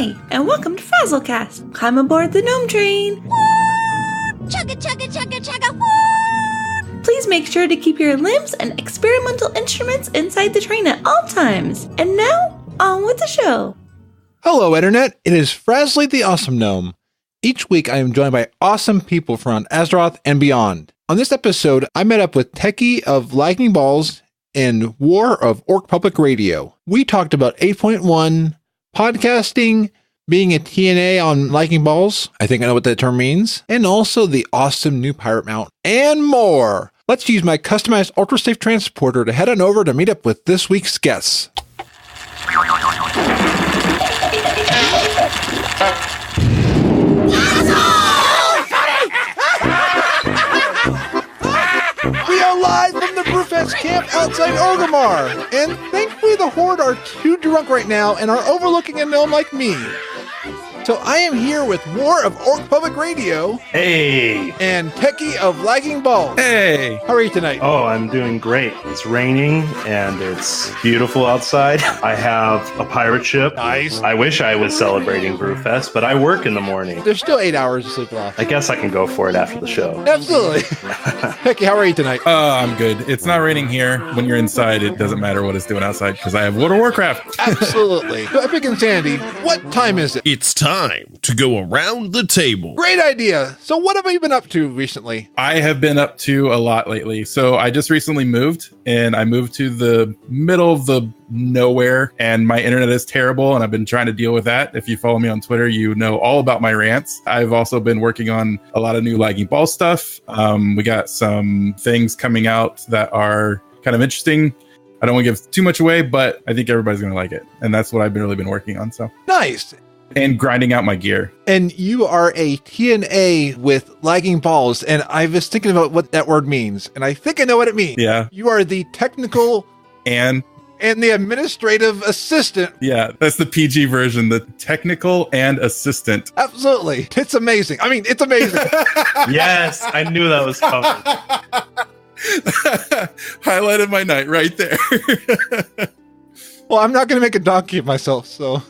Hi, and welcome to Frazzlecast. Climb aboard the GNOME train. Chugga, chugga, chugga, chugga. Please make sure to keep your limbs and experimental instruments inside the train at all times. And now, on with the show. Hello, Internet. It is Frazzly the Awesome Gnome. Each week, I am joined by awesome people from Azeroth and beyond. On this episode, I met up with Techie of Lagging Balls and War of Orc Public Radio. We talked about 8.1, podcasting, being a TNA on Lagging Balls, I think I know what that term means, and also the awesome new pirate mount, and more. Let's use my customized ultra-safe transporter to head on over to meet up with this week's guests. We are live from the Brewfest camp outside Orgrimmar, and thankfully the Horde are too drunk right now and are overlooking a gnome like me. So I am here with War of Orc Public Radio. Hey! And Techie of Lagging Balls. Hey! How are you tonight? Oh, I'm doing great. It's raining and it's beautiful outside. I have a pirate ship. Nice. I wish I was celebrating Brewfest, but I work in the morning. There's still 8 hours to sleep left. I guess I can go for it after the show. Absolutely. Techie, how are you tonight? I'm good. It's not raining here. When you're inside, it doesn't matter what it's doing outside because I have World of Warcraft. Absolutely. So Epic Insanity, what time is it? It's time to go around the table. Great idea. So what have you been up to recently? I have been up to a lot lately. So I just recently moved, and I moved to the middle of the nowhere, and my internet is terrible, and I've been trying to deal with that. If you follow me on Twitter, you know all about my rants. I've also been working on a lot of new Lagging Ball stuff. We got some things coming out that are kind of interesting. I don't want to give too much away, but I think everybody's going to like it. And that's what I've really been working on. So nice. And grinding out my gear. And you are a TNA with Lagging Balls, and I was thinking about what that word means, and I think I know what it means. Yeah. You are the technical and the administrative assistant. Yeah, that's the PG version, the technical and assistant. Absolutely. It's amazing. I mean, it's amazing. Yes, I knew that was coming. Highlighted my night right there. Well, I'm not going to make a donkey of myself, so.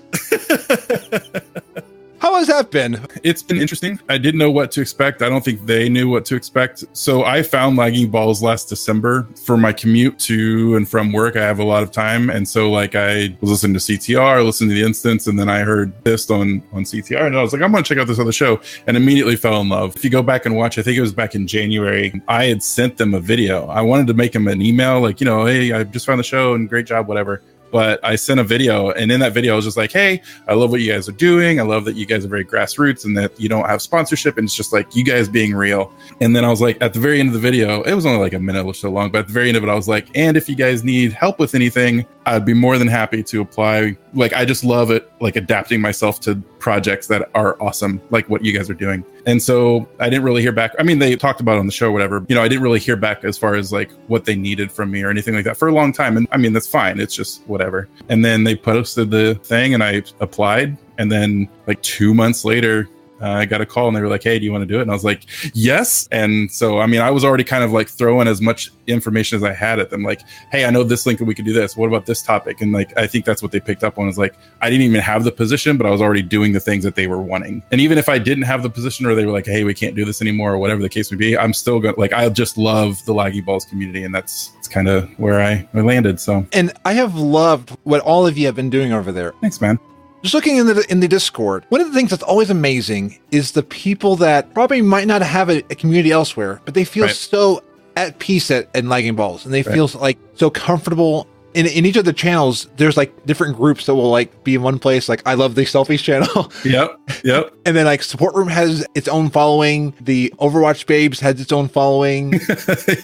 How has that been? It's been interesting. I didn't know what to expect. I don't think they knew what to expect. So I found Lagging Balls last December for my commute to and from work. I have a lot of time. And so like I was listening to CTR, listening to the instance, and then I heard this on CTR. And I was like, I'm going to check out this other show, and immediately fell in love. If you go back and watch, I think it was back in January, I had sent them a video. I wanted to make them an email like, hey, I just found the show and great job, whatever. But I sent a video, and in that video, I was just like, hey, I love what you guys are doing. I love that you guys are very grassroots and that you don't have sponsorship. And it's just like you guys being real. And then I was like, at the very end of the video, it was only like a minute or so long, but at the very end of it, I was like, and if you guys need help with anything, I'd be more than happy to apply. Like, I just love it, like adapting myself to projects that are awesome, like what you guys are doing. And so I didn't really hear back. I mean, they talked about it on the show or whatever. I didn't really hear back as far as like what they needed from me or anything like that for a long time. And I mean, that's fine. It's just whatever. And then they posted the thing and I applied. And then like 2 months later, I got a call and they were like, hey, do you want to do it? And I was like, yes. And so, I mean, I was already kind of like throwing as much information as I had at them. Like, hey, I know this link and we could do this. What about this topic? And like, I think that's what they picked up on is like, I didn't even have the position, but I was already doing the things that they were wanting. And even if I didn't have the position or they were like, hey, we can't do this anymore or whatever the case may be, I'm still going to like, I just love the Lagging Balls community. And it's kind of where I landed. So, and I have loved what all of you have been doing over there. Thanks, man. Just looking in the Discord, one of the things that's always amazing is the people that probably might not have a community elsewhere, but they feel so at peace at Lagging Balls, and they feel like so comfortable. In each of the channels, there's like different groups that will like be in one place. Like I love the selfies channel. Yep. And then like Support Room has its own following. The Overwatch Babes has its own following.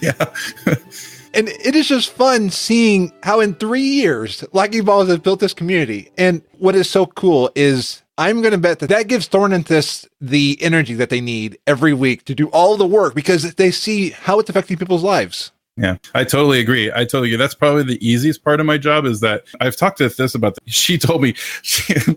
Yeah. And it is just fun seeing how in 3 years, Lagging Balls has built this community. And what is so cool is I'm going to bet that gives Thornanthus the energy that they need every week to do all the work because they see how it's affecting people's lives. Yeah, I totally agree. That's probably the easiest part of my job is that I've talked to this about. She told me,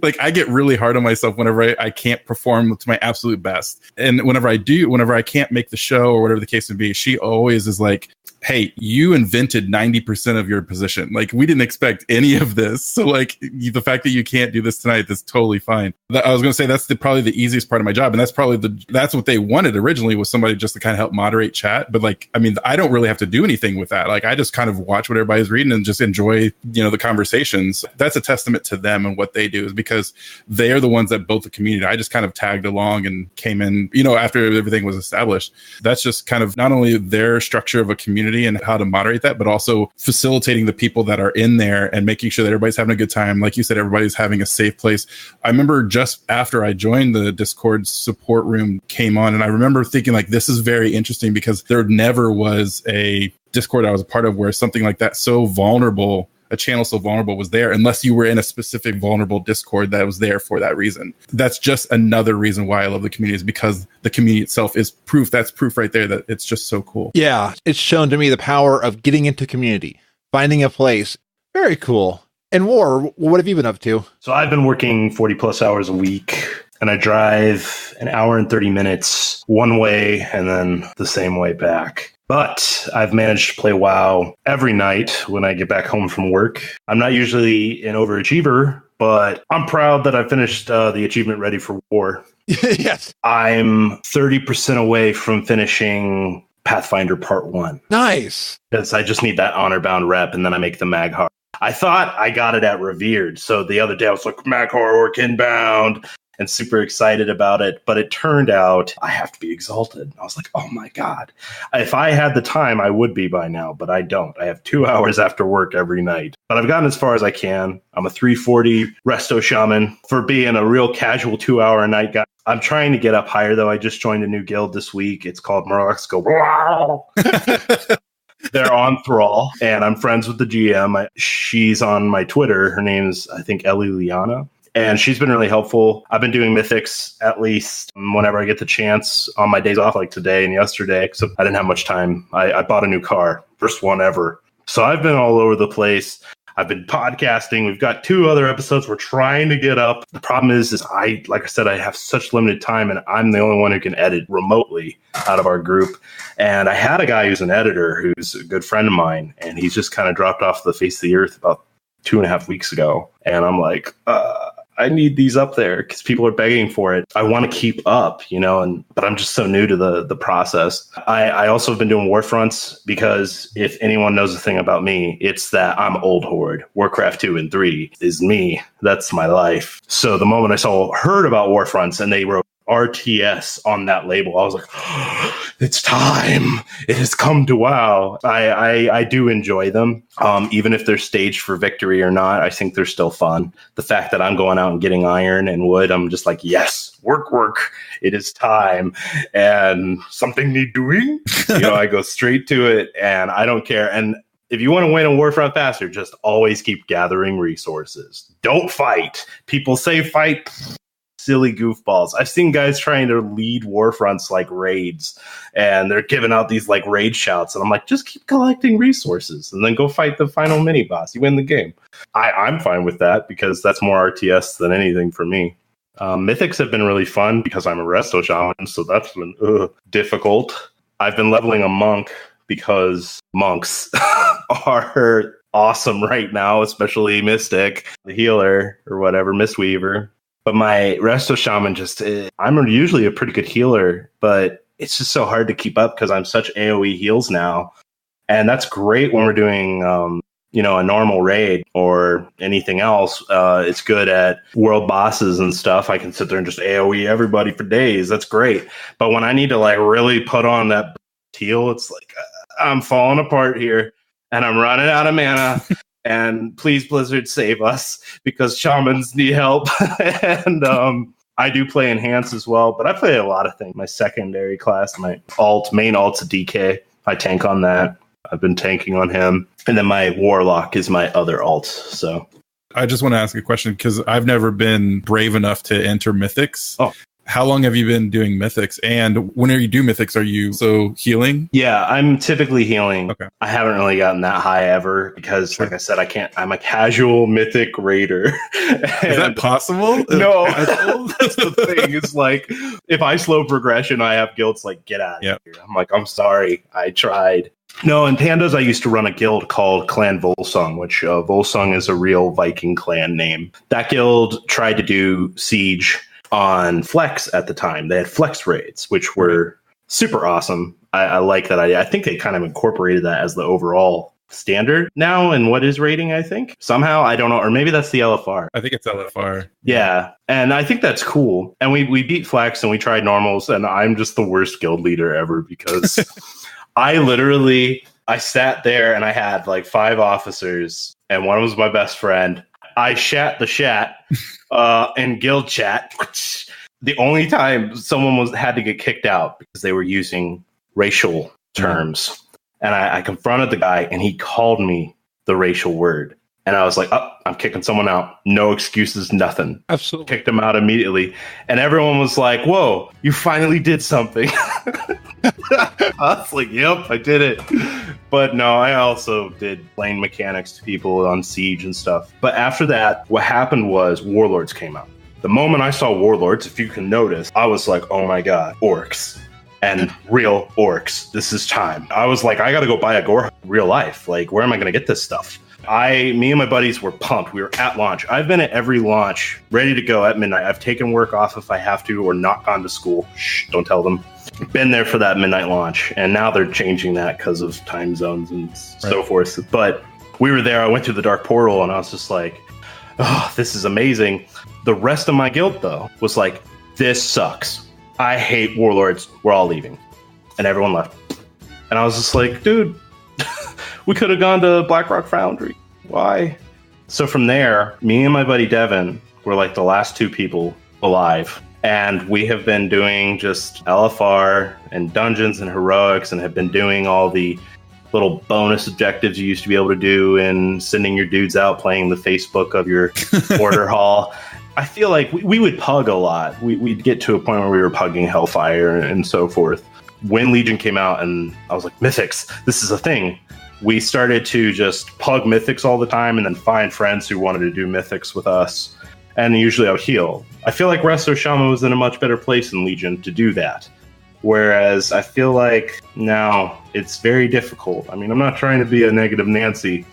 like, I get really hard on myself whenever I can't perform to my absolute best. And whenever I can't make the show or whatever the case may be, she always is like, hey, you invented 90% of your position. Like, we didn't expect any of this. So, like, the fact that you can't do this tonight, that's totally fine. I was going to say that's probably the easiest part of my job. And that's probably that's what they wanted originally, was somebody just to kind of help moderate chat. But, like, I mean, I don't really have to do anything with that. Like, I just kind of watch what everybody's reading and just enjoy, the conversations. That's a testament to them and what they do, is because they are the ones that built the community. I just kind of tagged along and came in, after everything was established. That's just kind of not only their structure of a community and how to moderate that, but also facilitating the people that are in there and making sure that everybody's having a good time. Like you said, everybody's having a safe place. I remember just after I joined, the Discord support room came on, and I remember thinking, like, this is very interesting, because there never was a Discord I was a part of where something like that, so vulnerable, a channel so vulnerable, was there, unless you were in a specific vulnerable Discord that was there for that reason. That's just another reason why I love the community, is because the community itself is proof. That's proof right there that it's just so cool. Yeah, it's shown to me the power of getting into community, finding a place. Very cool. And War, what have you been up to? So I've been working 40 plus hours a week, and I drive an hour and 30 minutes one way and then the same way back. But I've managed to play WoW every night when I get back home from work. I'm not usually an overachiever, but I'm proud that I finished the achievement Ready for War. Yes. I'm 30% away from finishing Pathfinder Part 1. Nice. Because I just need that honor-bound rep, and then I make the Maghar. I thought I got it at Revered, so the other day I was like, Maghar Orc inbound, and super excited about it. But it turned out I have to be exalted. I was like, oh my God. If I had the time, I would be by now, but I don't. I have 2 hours after work every night. But I've gotten as far as I can. I'm a 340 resto shaman for being a real casual 2-hour a night guy. I'm trying to get up higher, though. I just joined a new guild this week. It's called Murlocs Go. They're on Thrall, and I'm friends with the GM. She's on my Twitter. Her name's, I think, Ellie Liana. And she's been really helpful. I've been doing mythics at least whenever I get the chance on my days off, like today and yesterday, except I didn't have much time. I bought a new car, first one ever. So I've been all over the place. I've been podcasting. We've got 2 other episodes we're trying to get up. The problem is like I said, I have such limited time, and I'm the only one who can edit remotely out of our group. And I had a guy who's an editor who's a good friend of mine, and he's just kind of dropped off the face of the earth about 2.5 weeks ago. And I'm like, I need these up there because people are begging for it. I want to keep up, but I'm just so new to the process. I also have been doing Warfronts because if anyone knows a thing about me, it's that I'm old horde. Warcraft 2 and 3 is me. That's my life. So the moment I heard about Warfronts and they wrote RTS on that label, I was like, it's time. It has come to WoW. I do enjoy them. Even if they're staged for victory or not, I think they're still fun. The fact that I'm going out and getting iron and wood, I'm just like, yes, work. It is time. And something need doing. I go straight to it and I don't care. And if you want to win a Warfront faster, just always keep gathering resources. Don't fight. People say fight. Silly goofballs. I've seen guys trying to lead Warfronts like raids, and they're giving out these like raid shouts, and I'm like, just keep collecting resources and then go fight the final mini boss. You win the game. I'm fine with that because that's more RTS than anything for me. Mythics have been really fun because I'm a resto shaman, so that's been difficult. I've been leveling a monk because monks are awesome right now, especially Mystic, the healer or whatever, Mistweaver. But my resto shaman I'm usually a pretty good healer, but it's just so hard to keep up because I'm such AoE heals now. And that's great when we're doing, a normal raid or anything else. It's good at world bosses and stuff. I can sit there and just AoE everybody for days. That's great. But when I need to like really put on that heal, it's like, I'm falling apart here and I'm running out of mana. And please, Blizzard, save us because shamans need help. And I do play Enhance as well, but I play a lot of things. My secondary class, my main alt's a DK. I tank on that. I've been tanking on him. And then my Warlock is my other alt. So I just want to ask a question because I've never been brave enough to enter Mythics. Oh. How long have you been doing Mythics? And when you do Mythics, are you healing? Yeah, I'm typically healing. Okay. I haven't really gotten that high ever because, like I said, I'm a casual Mythic raider. Is that possible? No, that's the thing. It's like, if I slow progression, I have guilds like, get out of here. I'm like, I'm sorry, I tried. No, in Pandas, I used to run a guild called Clan Volsung, which Volsung is a real Viking clan name. That guild tried to do Siege on Flex at the time. They had Flex raids, which were super awesome. I like that idea. I think they kind of incorporated that as the overall standard now. And what is raiding, I think? Somehow, I don't know. Or maybe that's the LFR. I think it's LFR. Yeah. And I think that's cool. And we beat Flex and we tried normals. And I'm just the worst guild leader ever because... I sat there and I had like 5 officers and one was my best friend. I shat the chat in guild chat. The only time someone had to get kicked out because they were using racial terms. And I confronted the guy and he called me the racial word. And I was like, I'm kicking someone out. No excuses, nothing. Absolutely. Kicked him out immediately. And everyone was like, whoa, you finally did something. I was like, yep, I did it. But no, I also did lane mechanics to people on Siege and stuff. But after that, what happened was Warlords came out. The moment I saw Warlords, if you can notice, I was like, oh my God, orcs. And real orcs. This is time. I was like, I got to go buy Agora in real life. Like, where am I going to get this stuff? Me and my buddies were pumped. We were at launch. I've been at every launch, ready to go at midnight. I've taken work off if I have to, or not gone to school. Shh, don't tell them. Been there for that midnight launch, and now they're changing that because of time zones and so forth. But we were there. I went through the dark portal, and I was just like, oh, this is amazing. The rest of my guild, though, was like, this sucks. I hate Warlords. We're all leaving. And everyone left. And I was just like, dude, we could have gone to Blackrock Foundry. Why? So from there, me and my buddy Devin were like the last 2 people alive. And we have been doing just LFR and dungeons and heroics and have been doing all the little bonus objectives you used to be able to do and sending your dudes out playing the Facebook of your order hall. I feel like we would pug a lot. We'd get to a point where we were pugging Hellfire and so forth. When Legion came out and I was like, Mythics, this is a thing. We started to just pug Mythics all the time and then find friends who wanted to do Mythics with us. And usually I would heal. I feel like Resto Shaman was in a much better place in Legion to do that. Whereas I feel like now it's very difficult. I mean, I'm not trying to be a negative Nancy,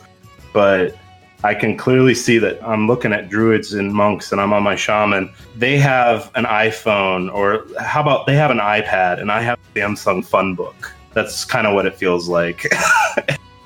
but I can clearly see that I'm looking at druids and monks and I'm on my shaman. They have an iPhone, or how about they have an iPad and I have a Samsung Fun Book. That's kind of what it feels like.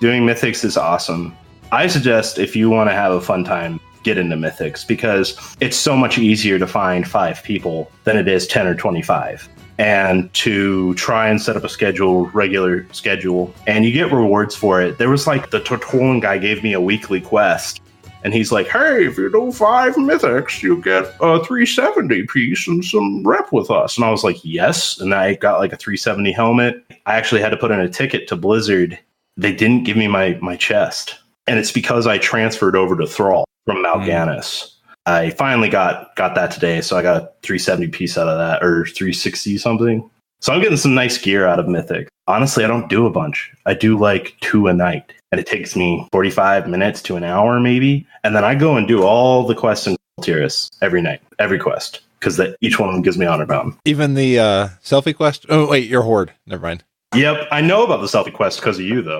Doing Mythics is awesome. I suggest if you want to have a fun time, get into Mythics because it's so much easier to find 5 people than it is 10 or 25. And to try and set up a regular schedule, and you get rewards for it. There was like the Tortolan guy gave me a weekly quest, and he's like, hey, if you do 5 Mythics, you get a 370 piece and some rep with us. And I was like, yes. And I got like a 370 helmet. I actually had to put in a ticket to Blizzard. They didn't give me my chest. And it's because I transferred over to Thrall from Mal'Ganis. I finally got that today, so I got a 370 piece out of that, or 360 something. So I'm getting some nice gear out of Mythic. Honestly, I don't do a bunch. I do like 2 a night, and it takes me 45 minutes to an hour maybe. And then I go and do all the quests in Tiras every night, every quest, because each one of them gives me honor bound. Even the selfie quest? Oh, wait, you're Horde. Never mind. Yep, I know about the selfie quest because of you, though.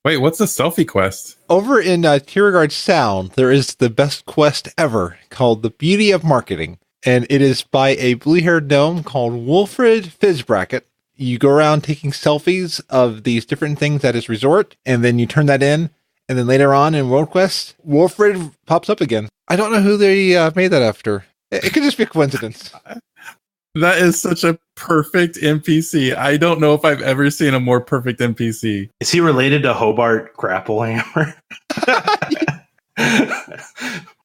Wait, what's the selfie quest? Over in Tiergard Sound, there is the best quest ever called The Beauty of Marketing. And it is by a blue-haired gnome called Wolfred Fizzbracket. You go around taking selfies of these different things at his resort, and then you turn that in. And then later on in World Quest, Wolfred pops up again. I don't know who they made that after. It could just be a coincidence. That is such a perfect NPC. I don't know if I've ever seen a more perfect NPC. Is he related to Hobart Grapplehammer?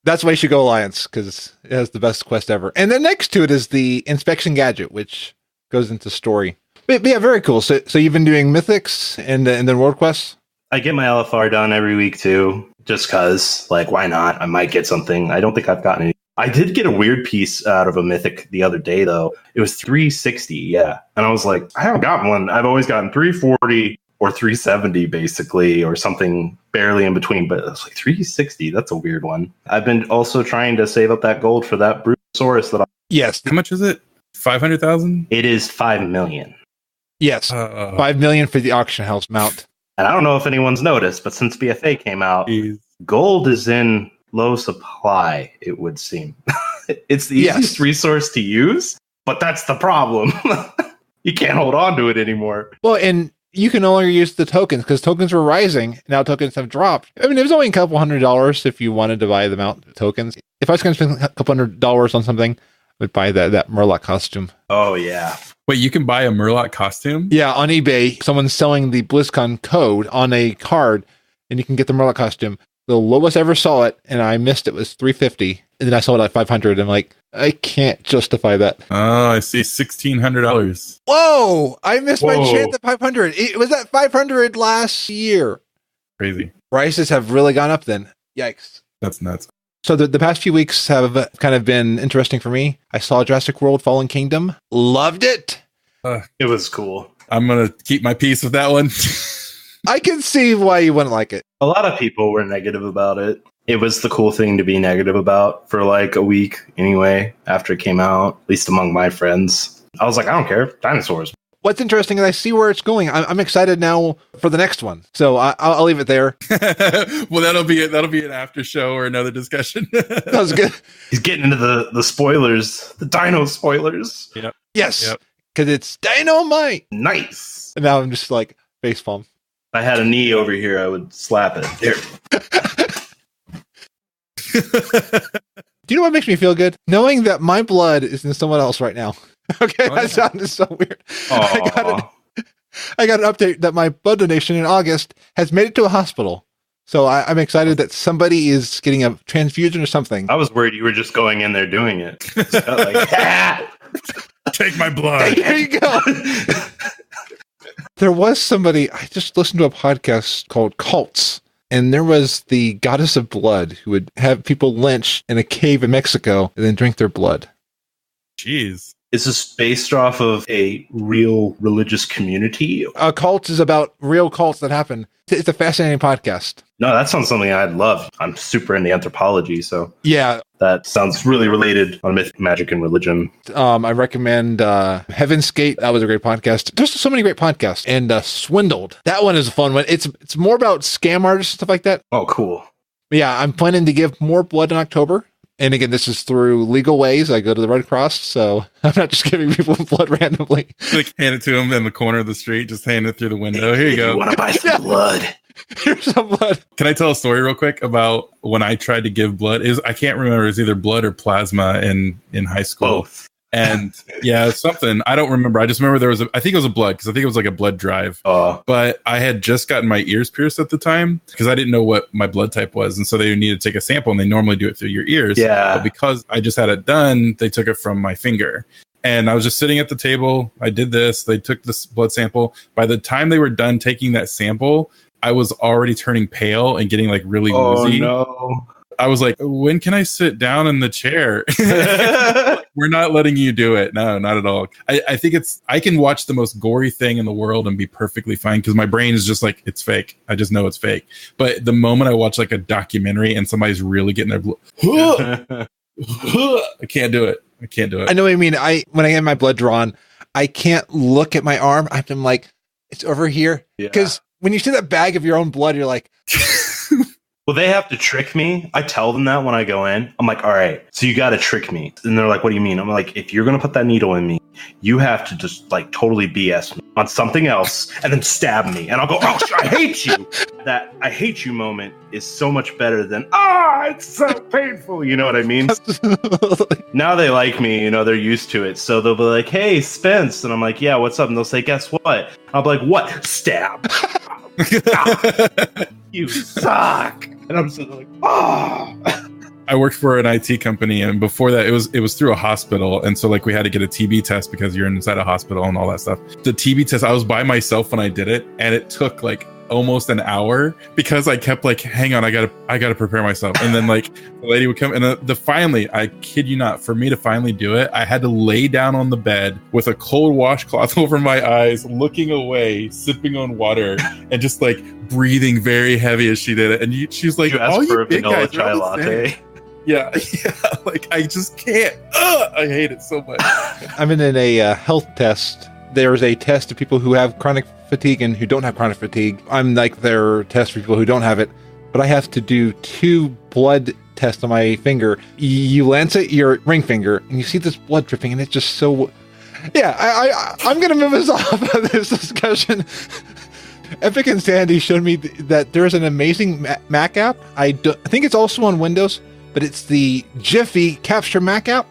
That's why you should go Alliance, because it has the best quest ever. And then next to it is the Inspection Gadget, which goes into story. But yeah, very cool. So you've been doing Mythics and then World Quests? I get my LFR done every week, too. Just because, like, why not? I might get something. I don't think I've gotten any I did get a weird piece out of a Mythic the other day, though. It was 360, yeah. And I was like, I haven't gotten one. I've always gotten 340 or 370, basically, or something barely in between. But it was like 360. That's a weird one. I've been also trying to save up that gold for that Brewsaurus that Yes. How much is it? 500,000? It is 5 million. Yes. 5 million for the auction house mount. And I don't know if anyone's noticed, but since BFA came out, gold is in low supply, it would seem. It's the easiest resource to use, but that's the problem. You can't hold on to it anymore. Well, and you can no longer use the tokens because tokens were rising. Now tokens have dropped. I mean, it was only a couple $100 if you wanted to buy the mount tokens. If I was going to spend a couple $100 on something, I would buy that Murloc costume. Oh, yeah. Wait, you can buy a Murloc costume? Yeah, on eBay, someone's selling the BlizzCon code on a card, and you can get the Murloc costume. The lowest I ever saw it, and I missed it, was $350, and then I saw it at $500. I'm like, I can't justify that. Oh, I see, $1,600. Whoa! I missed my chance at $500. It was at $500 last year. Crazy. Prices have really gone up then. Yikes. That's nuts. So the past few weeks have kind of been interesting for me. I saw Jurassic World Fallen Kingdom. Loved it. It was cool. I'm going to keep my peace with that one. I can see why you wouldn't like it. A lot of people were negative about it. It was the cool thing to be negative about for like a week anyway, after it came out, at least among my friends. I was like, I don't care. Dinosaurs. What's interesting is I see where it's going. I'm excited now for the next one. So I'll leave it there. Well, that'll be it. That'll be an after show or another discussion. That was good. He's getting into the spoilers, the dino spoilers. Yep. Yes. Because it's dynamite. Nice. And now I'm just like facepalm. If I had a knee over here, I would slap it. There. Do you know what makes me feel good? Knowing that my blood is in someone else right now. Okay, that sounded so weird. I got an update that my blood donation in August has made it to a hospital. So I'm excited that somebody is getting a transfusion or something. I was worried you were just going in there doing it. Like, take my blood. There you go. There was somebody, I just listened to a podcast called Cults, and there was the goddess of blood who would have people lynched in a cave in Mexico and then drink their blood. Jeez. Is this based off of a real religious community? Cults is about real cults that happen. It's a fascinating podcast. No, that sounds something I'd love. I'm super into anthropology, so yeah, that sounds really related on myth, magic, and religion. I recommend Heaven's Gate. That was a great podcast. There's so many great podcasts. And Swindled. That one is a fun one. It's more about scam artists and stuff like that. Oh, cool. Yeah, I'm planning to give more blood in October. And again, this is through legal ways. I go to the Red Cross, so I'm not just giving people blood randomly. Like hand it to them in the corner of the street, just hand it through the window. Here you go. You want to buy some blood? Here's some blood. Can I tell a story real quick about when I tried to give blood? I can't remember. It was either blood or plasma in high school. Both. And yeah, something. I don't remember. I just remember I think it was a blood, because I think it was like a blood drive. But I had just gotten my ears pierced at the time because I didn't know what my blood type was. And so they needed to take a sample, and they normally do it through your ears. Yeah. But because I just had it done, they took it from my finger. And I was just sitting at the table. I did this. They took this blood sample. By the time they were done taking that sample, I was already turning pale and getting like really woozy. Oh, no. I was like, when can I sit down in the chair? We're not letting you do it. No, not at all. I think I can watch the most gory thing in the world and be perfectly fine because my brain is just like, it's fake. I just know it's fake. But the moment I watch like a documentary and somebody's really getting their blood, I can't do it. I know what you mean. When I get my blood drawn, I can't look at my arm. I'm like, it's over here. Because when you see that bag of your own blood, you're like... Well, they have to trick me. I tell them that when I go in. I'm like, all right, so you got to trick me. And they're like, what do you mean? I'm like, if you're going to put that needle in me, you have to just like totally BS me on something else and then stab me. And I'll go, oh, I hate you. That I hate you moment is so much better than, it's so painful. You know what I mean? Now they like me, they're used to it. So they'll be like, hey, Spence. And I'm like, yeah, what's up? And they'll say, guess what? I'll be like, what? Stab. You suck. And I'm sitting like, I worked for an IT company, and before that, it was through a hospital, and so like we had to get a TB test because you're inside a hospital and all that stuff. The TB test, I was by myself when I did it, and it took like almost an hour because I kept like, hang on, I gotta prepare myself. And then like the lady would come, and the finally, I kid you not, for me to finally do it, I had to lay down on the bed with a cold washcloth over my eyes, looking away, sipping on water, and just like breathing very heavy as she did it. And she's like, "You asked for a vanilla chai latte." Yeah, like I just can't. I hate it so much. I'm in a health test. There's a test of people who have chronic fatigue and who don't have chronic fatigue. I'm like their test for people who don't have it, but I have to do 2 blood tests on my finger. You lancet your ring finger, and you see this blood dripping, and it's just so. Yeah, I'm gonna move us off of this discussion. Epic and Sandy showed me that there's an amazing Mac app. I think it's also on Windows, but it's the GIPHY Capture Mac app,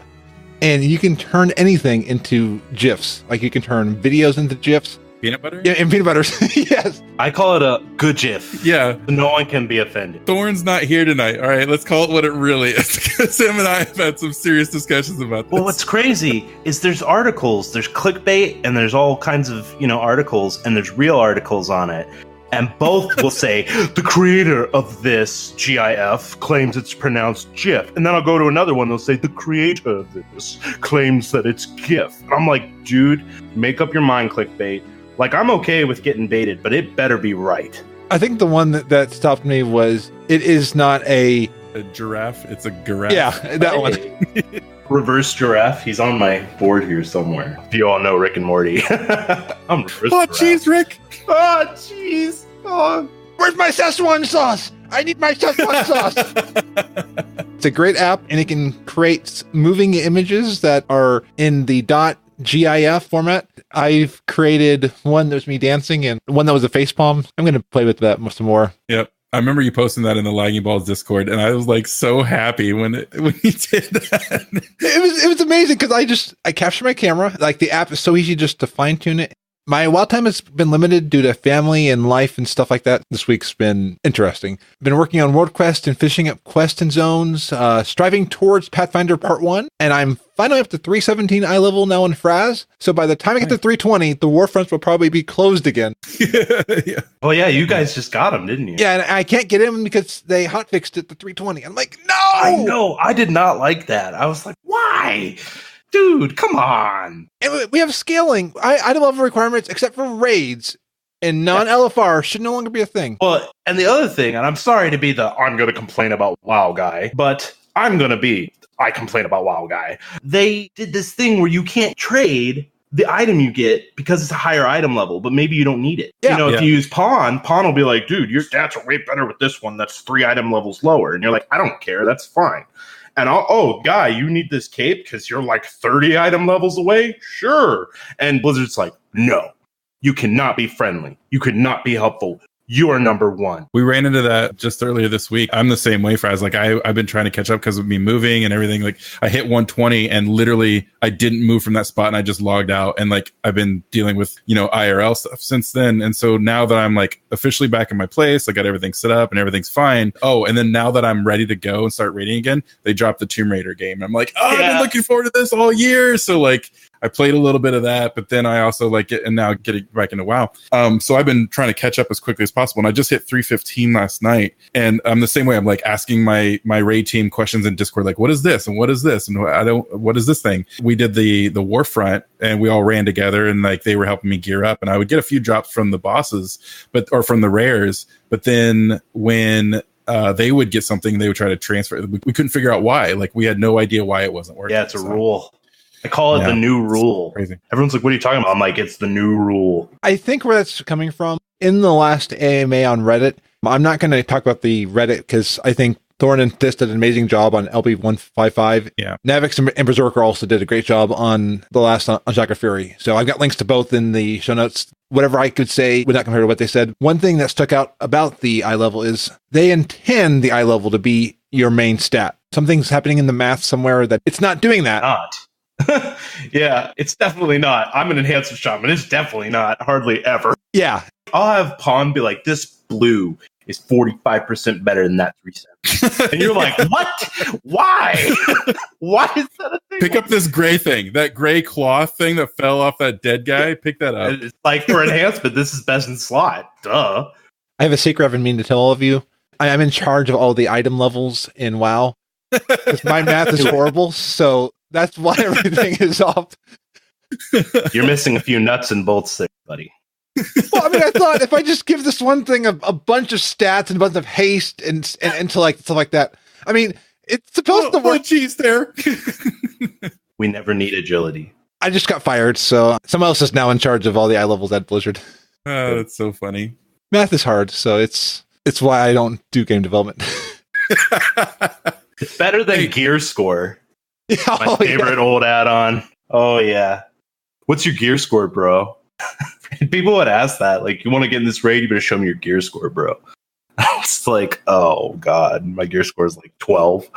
and you can turn anything into GIFs. Like you can turn videos into GIFs. Peanut butter? Yeah, and peanut butter. Yes. I call it a good GIF. Yeah. No one can be offended. Thorne's not here tonight. All right, let's call it what it really is, because him and I have had some serious discussions about this. Well, what's crazy is there's articles, there's clickbait, and there's all kinds of, articles, and there's real articles on it. And both will say, the creator of this GIF claims it's pronounced GIF. And then I'll go to another one, they'll say, the creator of this claims that it's GIF. And I'm like, dude, make up your mind, clickbait. Like, I'm okay with getting baited, but it better be right. I think the one that stopped me was, it is not a giraffe, it's a giraffe. Yeah, that one. Reverse giraffe. He's on my board here somewhere. If you all know Rick and Morty. I'm reverse giraffe. Jeez, Rick. Oh, jeez. Oh. Where's my Szechuan sauce? I need my Szechuan sauce. It's a great app, and it can create moving images that are in the .gif format. I've created one that was me dancing and one that was a facepalm. I'm going to play with that some more. Yep. I remember you posting that in the Lagging Balls Discord, and I was like so happy when you did that. It was amazing because I captured my camera. Like the app is so easy just to fine tune it. My wild time has been limited due to family and life and stuff like that. This week's been interesting. Been working on World Quest and finishing up quests and zones, striving towards Pathfinder Part 1, and I'm finally up to 317 eye level now in Fraz. So by the time I get to 320, the Warfronts will probably be closed again. Yeah. Oh yeah, you guys just got them, didn't you? Yeah, and I can't get in because they hotfixed it to 320. I'm like, no! I know. I did not like that. I was like, why? Dude, come on. And we have scaling. I love requirements except for raids, and non-LFR should no longer be a thing. Well, and the other thing, and I'm sorry to be I'm going to complain about WoW guy, but I'm going to be I complain about WoW guy. They did this thing where you can't trade the item you get because it's a higher item level, but maybe you don't need it. Yeah. If you use Pawn will be like, dude, your stats are way better with this one that's 3 item levels lower. And you're like, I don't care. That's fine. And guy, you need this cape because you're like 30 item levels away? Sure. And Blizzard's like, no, you cannot be friendly. You could not be helpful. You are number 1. We ran into that just earlier this week. I'm the same way, Fraz. Like I've been trying to catch up because of me moving and everything. Like I hit 120 and literally I didn't move from that spot and I just logged out. And like I've been dealing with, IRL stuff since then. And so now that I'm like officially back in my place, I got everything set up and everything's fine. Oh, and then now that I'm ready to go and start raiding again, they dropped the Tomb Raider game. And I'm like, I've been looking forward to this all year. So like I played a little bit of that, but then I also like it and now getting back into WoW. So I've been trying to catch up as quickly as possible. And I just hit 315 last night. And I'm the same way. I'm like asking my raid team questions in Discord, like, what is this? And what is this? And what is this thing? We did the Warfront and we all ran together and like they were helping me gear up. And I would get a few drops from the bosses, or from the rares. But then when they would get something, they would try to transfer it. We couldn't figure out why. Like we had no idea why it wasn't working. Yeah, it's a rule. I call it the new rule. Crazy. Everyone's like, what are you talking about? I'm like, it's the new rule. I think where that's coming from, in the last AMA on Reddit, I'm not going to talk about the Reddit because I think Thorn and Fist did an amazing job on LB155. Yeah. Navix and Berserker also did a great job on the last Unshackled Fury. So I've got links to both in the show notes. Whatever I could say would not compare to what they said. One thing that stuck out about the eye level is they intend the eye level to be your main stat. Something's happening in the math somewhere that it's not doing that. Not. Yeah, it's definitely not. I'm an enhancement shaman. It's definitely not. Hardly ever. Yeah. I'll have Pawn be like, this blue is 45% better than that 3/7. And you're like, what? Why? Why is that a thing? Pick up this gray thing, that gray cloth thing that fell off that dead guy. Pick that up. It's like for enhancement, this is best in slot. Duh. I have a secret I've been meaning to tell all of you. I'm in charge of all the item levels in WoW. Because my math is horrible, so that's why everything is off. You're missing a few nuts and bolts there, buddy. Well, I mean, I thought if I just give this one thing a bunch of stats and a bunch of haste and to like stuff like that. I mean, it's supposed to work. Geez, there. We never need agility. I just got fired, so someone else is now in charge of all the eye levels at Blizzard. Oh, that's so funny. Math is hard, so it's why I don't do game development. It's better than Gear Score. Yeah, My favorite old add-on. Oh, yeah. What's your gear score, bro? People would ask that. Like, you want to get in this raid, you better show me your gear score, bro. It's like, oh, God. My gear score is like 12.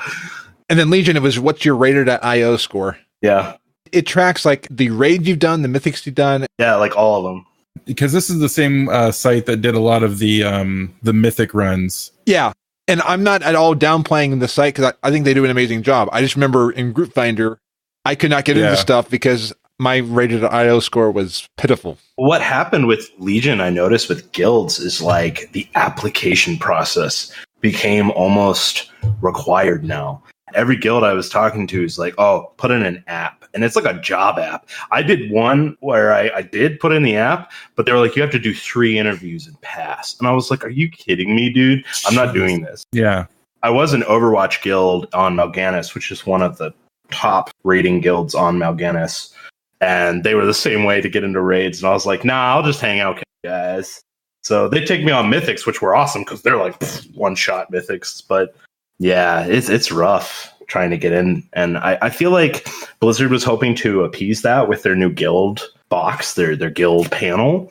And then Legion, it was what's your rated.io score? Yeah. It tracks like the raid you've done, the mythics you've done. Yeah, like all of them. Because this is the same site that did a lot of the mythic runs. Yeah. And I'm not at all downplaying the site because I think they do an amazing job. I just remember in Group Finder, I could not get into stuff because my rated.io score was pitiful. What happened with Legion, I noticed with guilds, is like the application process became almost required now. Every guild I was talking to is like, oh, put in an app. And it's like a job app. I did one where I did put in the app, but they were like, you have to do 3 interviews and pass. And I was like, are you kidding me, dude? I'm not doing this. Yeah. I was an Overwatch guild on Mal'Ganis, which is one of the top rating guilds on Mal'Ganis. And they were the same way to get into raids. And I was like, nah, I'll just hang out, guys. So they take me on mythics, which were awesome because they're like one-shot mythics. But yeah, it's rough trying to get in. And I feel like Blizzard was hoping to appease that with their new guild box, their guild panel.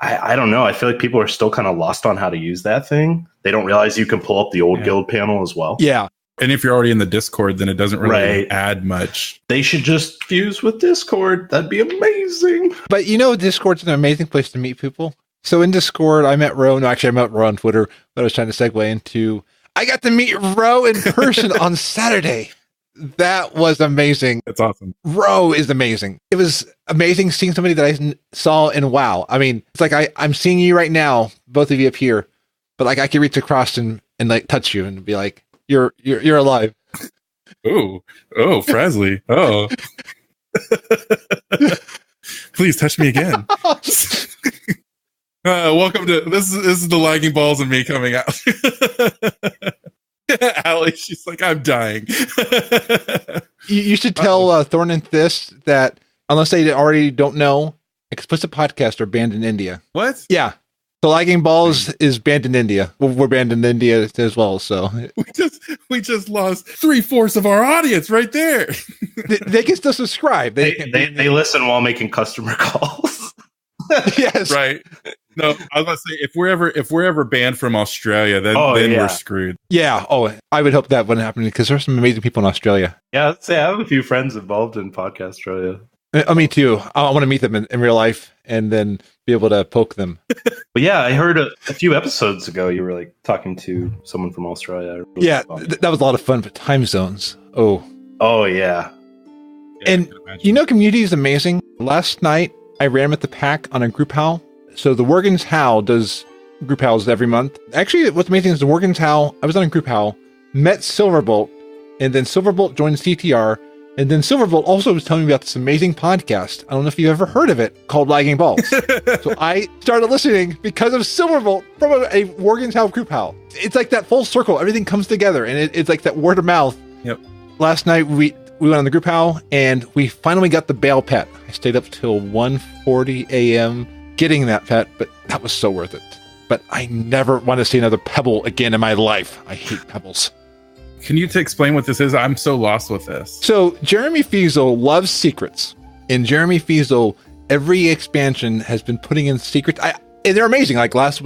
I don't know. I feel like people are still kind of lost on how to use that thing. They don't realize you can pull up the old guild panel as well. Yeah. And if you're already in the Discord, then it doesn't really add much. They should just fuse with Discord. That'd be amazing. But Discord's an amazing place to meet people. So in Discord, I met Ro. No, actually, I met Ro on Twitter. But I was trying to segue into, I got to meet Ro in person on Saturday. That was amazing. That's awesome. Ro is amazing. It was amazing seeing somebody that I saw in WoW. I mean, it's like I'm seeing you right now, both of you up here. But like I can reach across and like touch you and be like, You're alive. Oh, Frasley. Oh. Please touch me again. Welcome to this is the lagging balls and me coming out. Allie, she's like, I'm dying. You should tell Thorn and Thist that unless they already don't know, explicit podcasts are banned in India. What? Yeah. So Lagging Balls is banned in India. We're banned in India as well. So we just lost 3/4 of our audience right there. they can still subscribe. They listen while making customer calls. Yes, right. No, I was gonna say if we're ever banned from Australia, then we're screwed. Yeah. Oh, I would hope that wouldn't happen because there's some amazing people in Australia. Yeah, I'd say I have a few friends involved in Podcast Australia. Me too. I want to meet them in real life and then be able to poke them. But yeah, I heard a few episodes ago you were like talking to someone from Australia. Yeah, that was a lot of fun. But time zones. Oh yeah. And community is amazing. Last night I ran with the pack on a group howl. So the Worgen's Howl does group howls every month. Actually, what's amazing is the Worgen's Howl. I was on a group howl, met Silverbolt, and then Silverbolt joined CTR. And then Silverbolt also was telling me about this amazing podcast. I don't know if you've ever heard of it, called Lagging Balls. So I started listening because of Silverbolt from a Worgen's Howl group howl. It's like that full circle. Everything comes together, and it's like that word of mouth. Yep. Last night, we went on the group howl, and we finally got the Baa'l pet. I stayed up till 1:40 a.m. getting that pet, but that was so worth it. But I never want to see another pebble again in my life. I hate pebbles. Can you explain what this is? I'm so lost with this. So Jeremy Fiesel loves secrets. In Jeremy Fiesel, every expansion has been putting in secrets. And they're amazing. Like last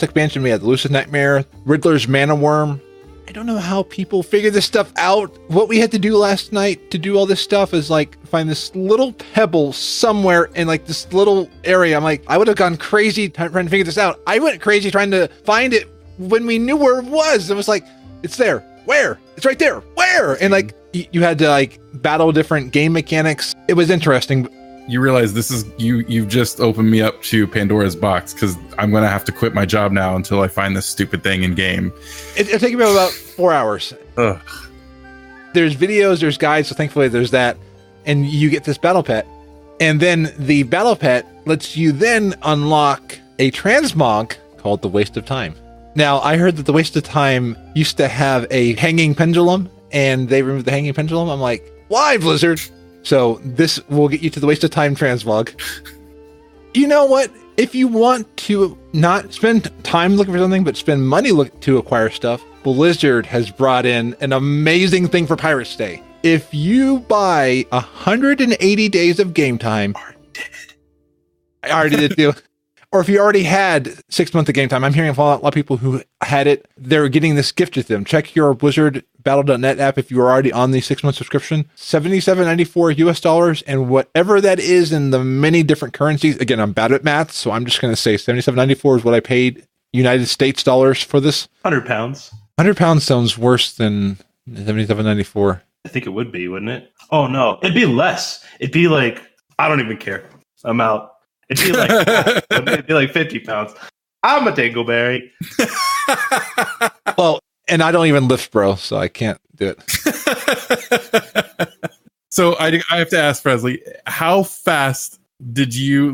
expansion, we had the Lucid Nightmare, Riddler's Mana Worm. I don't know how people figure this stuff out. What we had to do last night to do all this stuff is like find this little pebble somewhere in like this little area. I'm like, I would have gone crazy trying to figure this out. I went crazy trying to find it when we knew where it was. It was like, it's there. Where? It's right there. Where? And like you had to like battle different game mechanics. It was interesting. you realize this is you've just opened me up to Pandora's box, because I'm going to have to quit my job now until I find this stupid thing in game. It'll take me about 4 hours. Ugh. There's videos, there's guides, so thankfully there's that. And you get this battle pet. And then the battle pet lets you then unlock a transmog called the Waste of Time. Now, I heard that the Waste of Time used to have a hanging pendulum, and they removed the hanging pendulum. I'm like, why, Blizzard? So this will get you to the Waste of Time transmog. You know what? If you want to not spend time looking for something, but spend money to acquire stuff, Blizzard has brought in an amazing thing for Pirates Day. If you buy 180 days of game time, I already did too. Or if you already had 6 months of game time, I'm hearing from a lot of people who had it. They're getting this gifted to them. Check your Blizzard Battle.net app if you were already on the 6 month subscription. $77.94 US dollars, and whatever that is in the many different currencies. Again, I'm bad at math, so I'm just going to say $77.94 is what I paid United States dollars for this. 100 pounds. 100 pounds sounds worse than $77.94. I think it would be, wouldn't it? Oh, no. It'd be less. It'd be like, I don't even care. I'm out. It'd be like 50 pounds. I'm a dingleberry. Well, and I don't even lift, bro, so I can't do it. So I have to ask Presley, how fast did you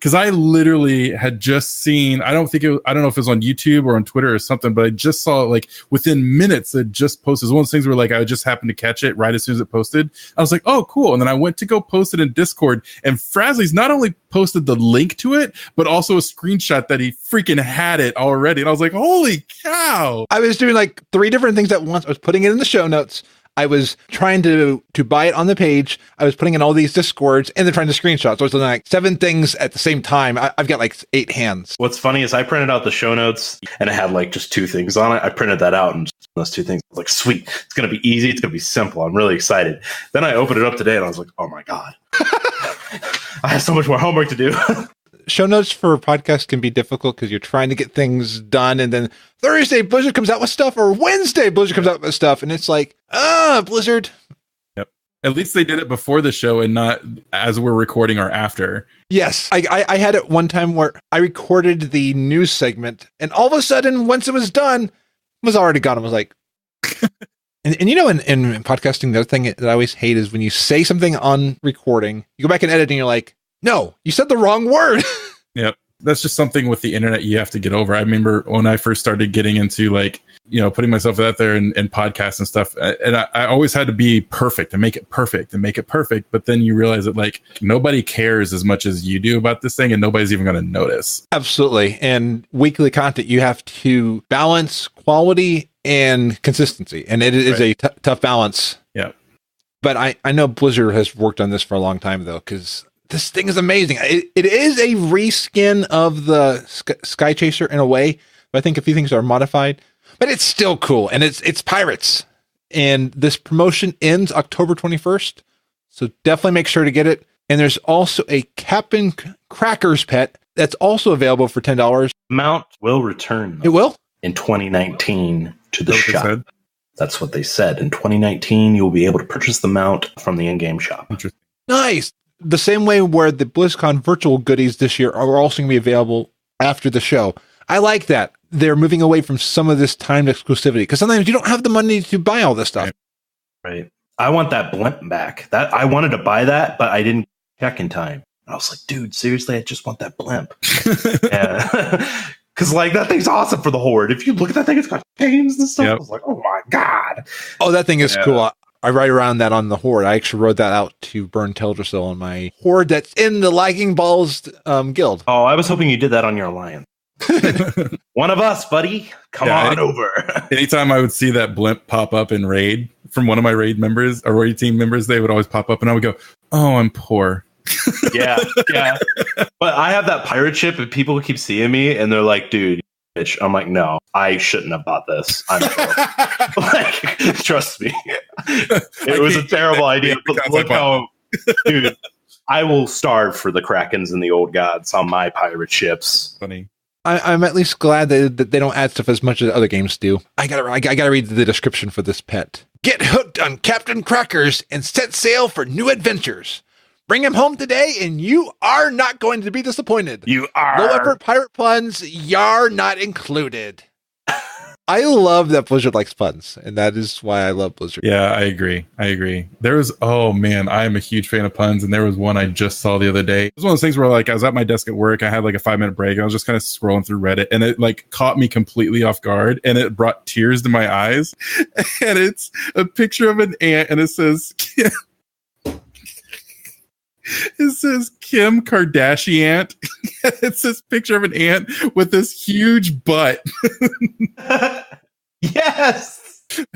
because I literally had just seen, I don't know if it was on YouTube or on Twitter or something, but I just saw it within minutes it just posted. It was one of those things where I just happened to catch it right as soon as it posted. I was like, oh, cool. And then I went to go post it in Discord, and Frasley's not only posted the link to it, but also a screenshot that he freaking had it already. And I was like, holy cow. I was doing 3 different things at once. I was putting it in the show notes. I was trying to buy it on the page. I was putting in all these Discords and then trying to screenshot. So I was doing 7 things at the same time. I've got 8 hands. What's funny is I printed out the show notes and it had just 2 things on it. I printed that out and just those 2 things. I was like, sweet. It's going to be easy. It's going to be simple. I'm really excited. Then I opened it up today and I was like, oh my God. I have so much more homework to do. Show notes for podcasts can be difficult because you're trying to get things done, and then Thursday Blizzard comes out with stuff, or Wednesday Blizzard comes out with stuff, and it's Blizzard. Yep. At least they did it before the show and not as we're recording or after. Yes. I had it one time where I recorded the news segment, and all of a sudden, once it was done, it was already gone. I was like... And in podcasting, the other thing that I always hate is when you say something on recording, you go back and edit, and you're like, no, you said the wrong word. Yep. That's just something with the internet you have to get over. I remember when I first started getting into putting myself out there and podcasts and stuff. And I always had to be perfect and make it perfect. But then you realize that nobody cares as much as you do about this thing, and nobody's even going to notice. Absolutely. And weekly content, you have to balance quality and consistency. And it is a tough balance. Yeah. But I know Blizzard has worked on this for a long time, though, because this thing is amazing. It is a reskin of the Sky Chaser in a way, but I think a few things are modified. But it's still cool, and it's pirates. And this promotion ends October 21st, so definitely make sure to get it. And there's also a Captain Crackers pet that's also available for $10. Mount will return. It will? In 2019 to the shop. That's what they said. In 2019, you'll be able to purchase the mount from the in-game shop. Interesting. Nice. The same way where the BlizzCon virtual goodies this year are also going to be available after the show. I like that. They're moving away from some of this timed exclusivity, because sometimes you don't have the money to buy all this stuff. Right. I want that blimp back. That I wanted to buy that, but I didn't check in time. I was like, dude, seriously, I just want that blimp. Yeah. Because that thing's awesome for the Horde. If you look at that thing, it's got chains and stuff. Yep. I was like, oh my God. Oh, that thing is cool. I ride around that on the Horde. I actually rode that out to burn Teldrassil on my Horde that's in the Lagging Balls guild. Oh, I was hoping you did that on your Alliance. One of us, buddy. Come on over. Anytime I would see that blimp pop up in raid from one of my raid members or raid team members, they would always pop up and I would go, oh, I'm poor. Yeah. But I have that pirate ship and people keep seeing me and they're like, dude, bitch. I'm like, no, I shouldn't have bought this. I'm trust me. It was a terrible idea. But look how, dude, I will starve for the Krakens and the old gods on my pirate ships. Funny. I'm at least glad that they don't add stuff as much as other games do. I gotta read the description for this pet. Get hooked on Captain Crackers and set sail for new adventures. Bring him home today, and you are not going to be disappointed. You are. Low effort pirate puns, you're not included. I love that Blizzard likes puns, and that is why I love Blizzard. Yeah, I agree. There was, oh man, I am a huge fan of puns, and there was one I just saw the other day. It was one of those things where like I was at my desk at work, I had like a 5-minute break, and I was just kind of scrolling through Reddit, and it like caught me completely off guard, and it brought tears to my eyes. And it's a picture of an ant, and it says Kim Kardashiant. It's this picture of an ant with this huge butt. Yes. It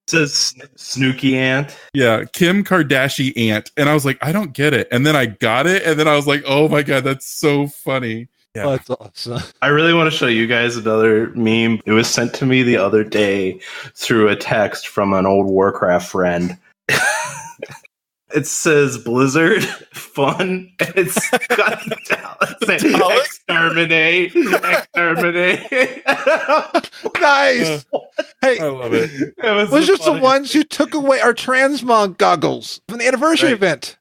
says Snooky Ant. Yeah, Kim Kardashian ant. And I was like, I don't get it. And then I got it. And then I was like, oh my God, that's so funny. Yeah. Oh, that's awesome. I really want to show you guys another meme. It was sent to me the other day through a text from an old Warcraft friend. It says Blizzard fun, and it's got exterminate. Nice. Hey, I love it. Blizzard's the ones who took away our transmog goggles from the anniversary event.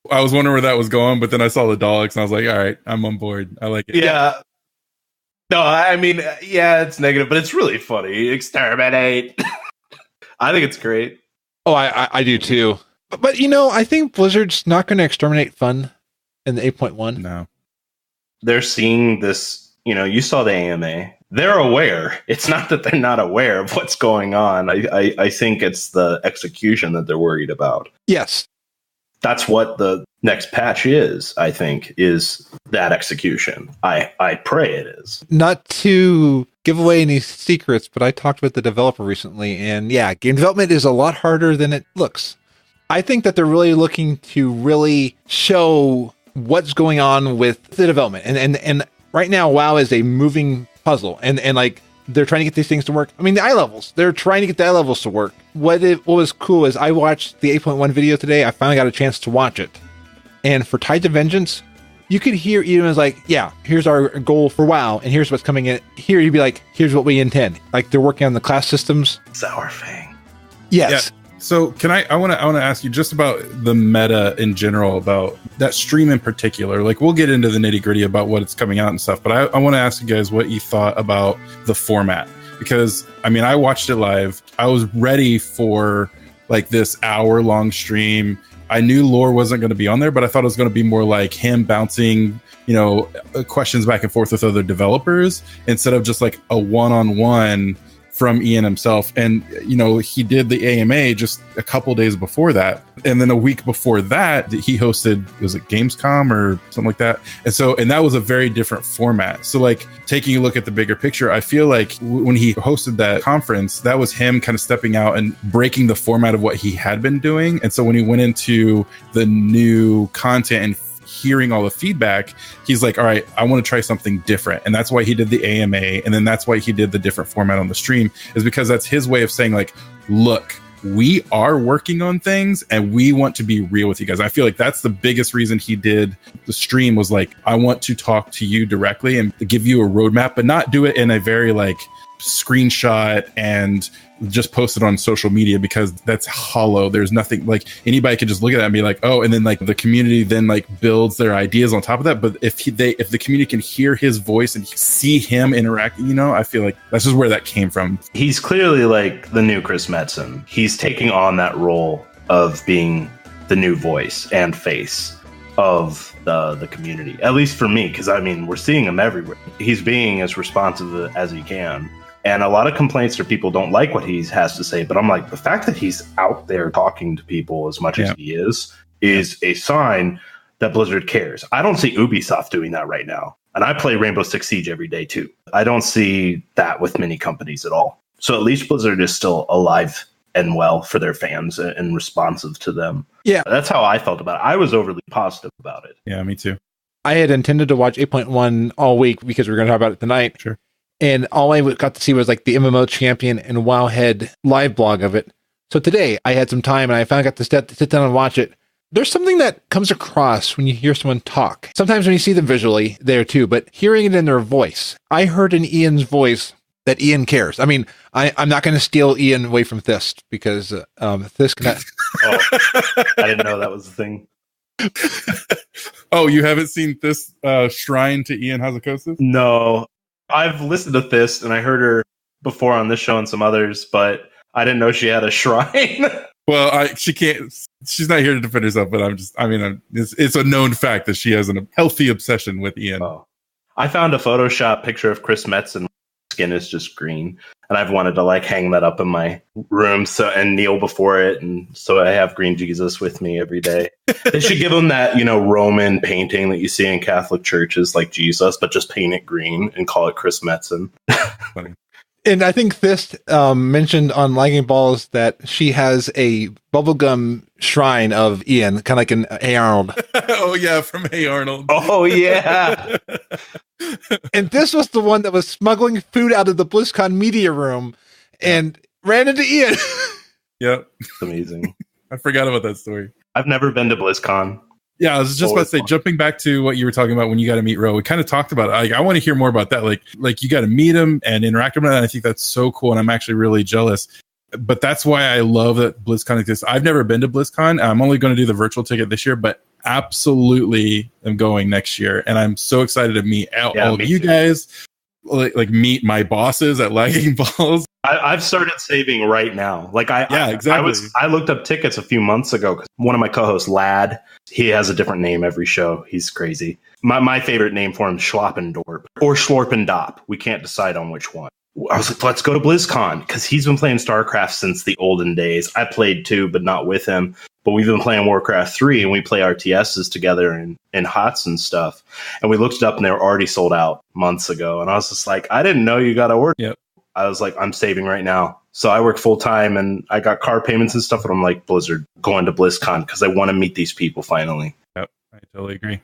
I was wondering where that was going, but then I saw the Daleks, and I was like, all right, I'm on board. I like it. Yeah. No, I mean, yeah, it's negative, but it's really funny. Exterminate. I think it's great. Oh, I do too. But, you know, I think Blizzard's not going to exterminate fun in the 8.1. No. They're seeing this, you know, you saw the AMA. They're aware. It's not that they're not aware of what's going on. I think it's the execution that they're worried about. Yes. That's what the next patch is, I think, is that execution. I pray it is. Not to give away any secrets, but I talked with the developer recently, and yeah, game development is a lot harder than it looks. I think that they're really looking to really show what's going on with the development. And right now, WoW is a moving puzzle. And like, they're trying to get these things to work. I mean, the eye levels, they're trying to get the eye levels to work. What was cool is I watched the 8.1 video today. I finally got a chance to watch it. And for Tides of Vengeance, you could hear Ian was like, yeah, here's our goal for WoW, and here's what's coming in. Here, you'd be like, here's what we intend. Like, they're working on the class systems. Sourfang. Yes. Yeah. So I want to ask you just about the meta in general, about that stream in particular. Like, we'll get into the nitty gritty about what it's coming out and stuff, but I want to ask you guys what you thought about the format, because I mean, I watched it live. I was ready for like this hour-long stream. I knew Lore wasn't going to be on there, but I thought it was going to be more like him bouncing, you know, questions back and forth with other developers instead of just like a one-on-one from Ian himself. And, you know, he did the AMA just a couple days before that. And then a week before that, he hosted, was it Gamescom or something like that? And that was a very different format. So like, taking a look at the bigger picture, I feel like when he hosted that conference, that was him kind of stepping out and breaking the format of what he had been doing. And so when he went into the new content and hearing all the feedback, he's like, all right, I want to try something different. And that's why he did the AMA. And then that's why he did the different format on the stream, is because that's his way of saying like, look, we are working on things and we want to be real with you guys. I feel like that's the biggest reason he did the stream, was like, I want to talk to you directly and give you a roadmap, but not do it in a very like screenshot and just post it on social media, because that's hollow. There's nothing, like, anybody could just look at that and be like, oh, and then like the community then like builds their ideas on top of that. But if the community can hear his voice and see him interacting, you know, I feel like that's just where that came from. He's clearly like the new Chris Metzen. He's taking on that role of being the new voice and face of the community, at least for me, because I mean, we're seeing him everywhere. He's being as responsive as he can. And a lot of complaints are people don't like what he has to say. But I'm like, the fact that he's out there talking to people as much as he is a sign that Blizzard cares. I don't see Ubisoft doing that right now. And I play Rainbow Six Siege every day, too. I don't see that with many companies at all. So at least Blizzard is still alive and well for their fans and responsive to them. Yeah. That's how I felt about it. I was overly positive about it. Yeah, me too. I had intended to watch 8.1 all week because we were going to talk about it tonight. Sure. And all I got to see was like the MMO champion and Wowhead live blog of it. So today I had some time and I finally got to sit down and watch it. There's something that comes across when you hear someone talk. Sometimes when you see them visually there too, but hearing it in their voice. I heard in Ian's voice that Ian cares. I mean, I'm not going to steal Ian away from Thist, because Thist cannot. Oh, I didn't know that was the thing. Oh, you haven't seen this shrine to Ian Hazzikostas? No, I've listened to Thist and I heard her before on this show and some others, but I didn't know she had a shrine. Well, she can't. She's not here to defend herself, but it's a known fact that she has a healthy obsession with Ian. Oh. I found a Photoshop picture of Chris Metz and skin is just green, and I've wanted to like hang that up in my room and kneel before it, and so I have green Jesus with me every day. They should give him that, Roman painting that you see in Catholic churches, like Jesus, but just paint it green and call it Chris Metzen. Funny. And I think Thist mentioned on Lagging Balls that she has a bubblegum shrine of Ian, kind of like an Hey Arnold. Oh, yeah, from Hey Arnold. Oh, yeah. And this was the one that was smuggling food out of the BlizzCon media room and ran into Ian. Yep. It's amazing. I forgot about that story. I've never been to BlizzCon. Yeah, I was just about to say, jumping back to what you were talking about when you got to meet Ro, we kind of talked about it. Like, I want to hear more about that. Like you got to meet him and interact with him, and I think that's so cool, and I'm actually really jealous. But that's why I love that BlizzCon exists. I've never been to BlizzCon. I'm only going to do the virtual ticket this year, but absolutely am going next year, and I'm so excited to meet all of you guys. Like meet my bosses at Lagging Balls. I've started saving right now. Exactly. I looked up tickets a few months ago because one of my co-hosts, Lad, he has a different name every show. He's crazy. My favorite name for him is Schloppendorp or Schlorpendop. We can't decide on which one. I was like, let's go to BlizzCon because he's been playing StarCraft since the olden days. I played too, but not with him. But we've been playing Warcraft 3 and we play RTSs together in HOTS and stuff. And we looked it up and they were already sold out months ago. And I was just like, I didn't know you got to work. Yep. I was like, I'm saving right now. So I work full time and I got car payments and stuff. And I'm like, Blizzard, going to BlizzCon because I want to meet these people finally. Yep, I totally agree.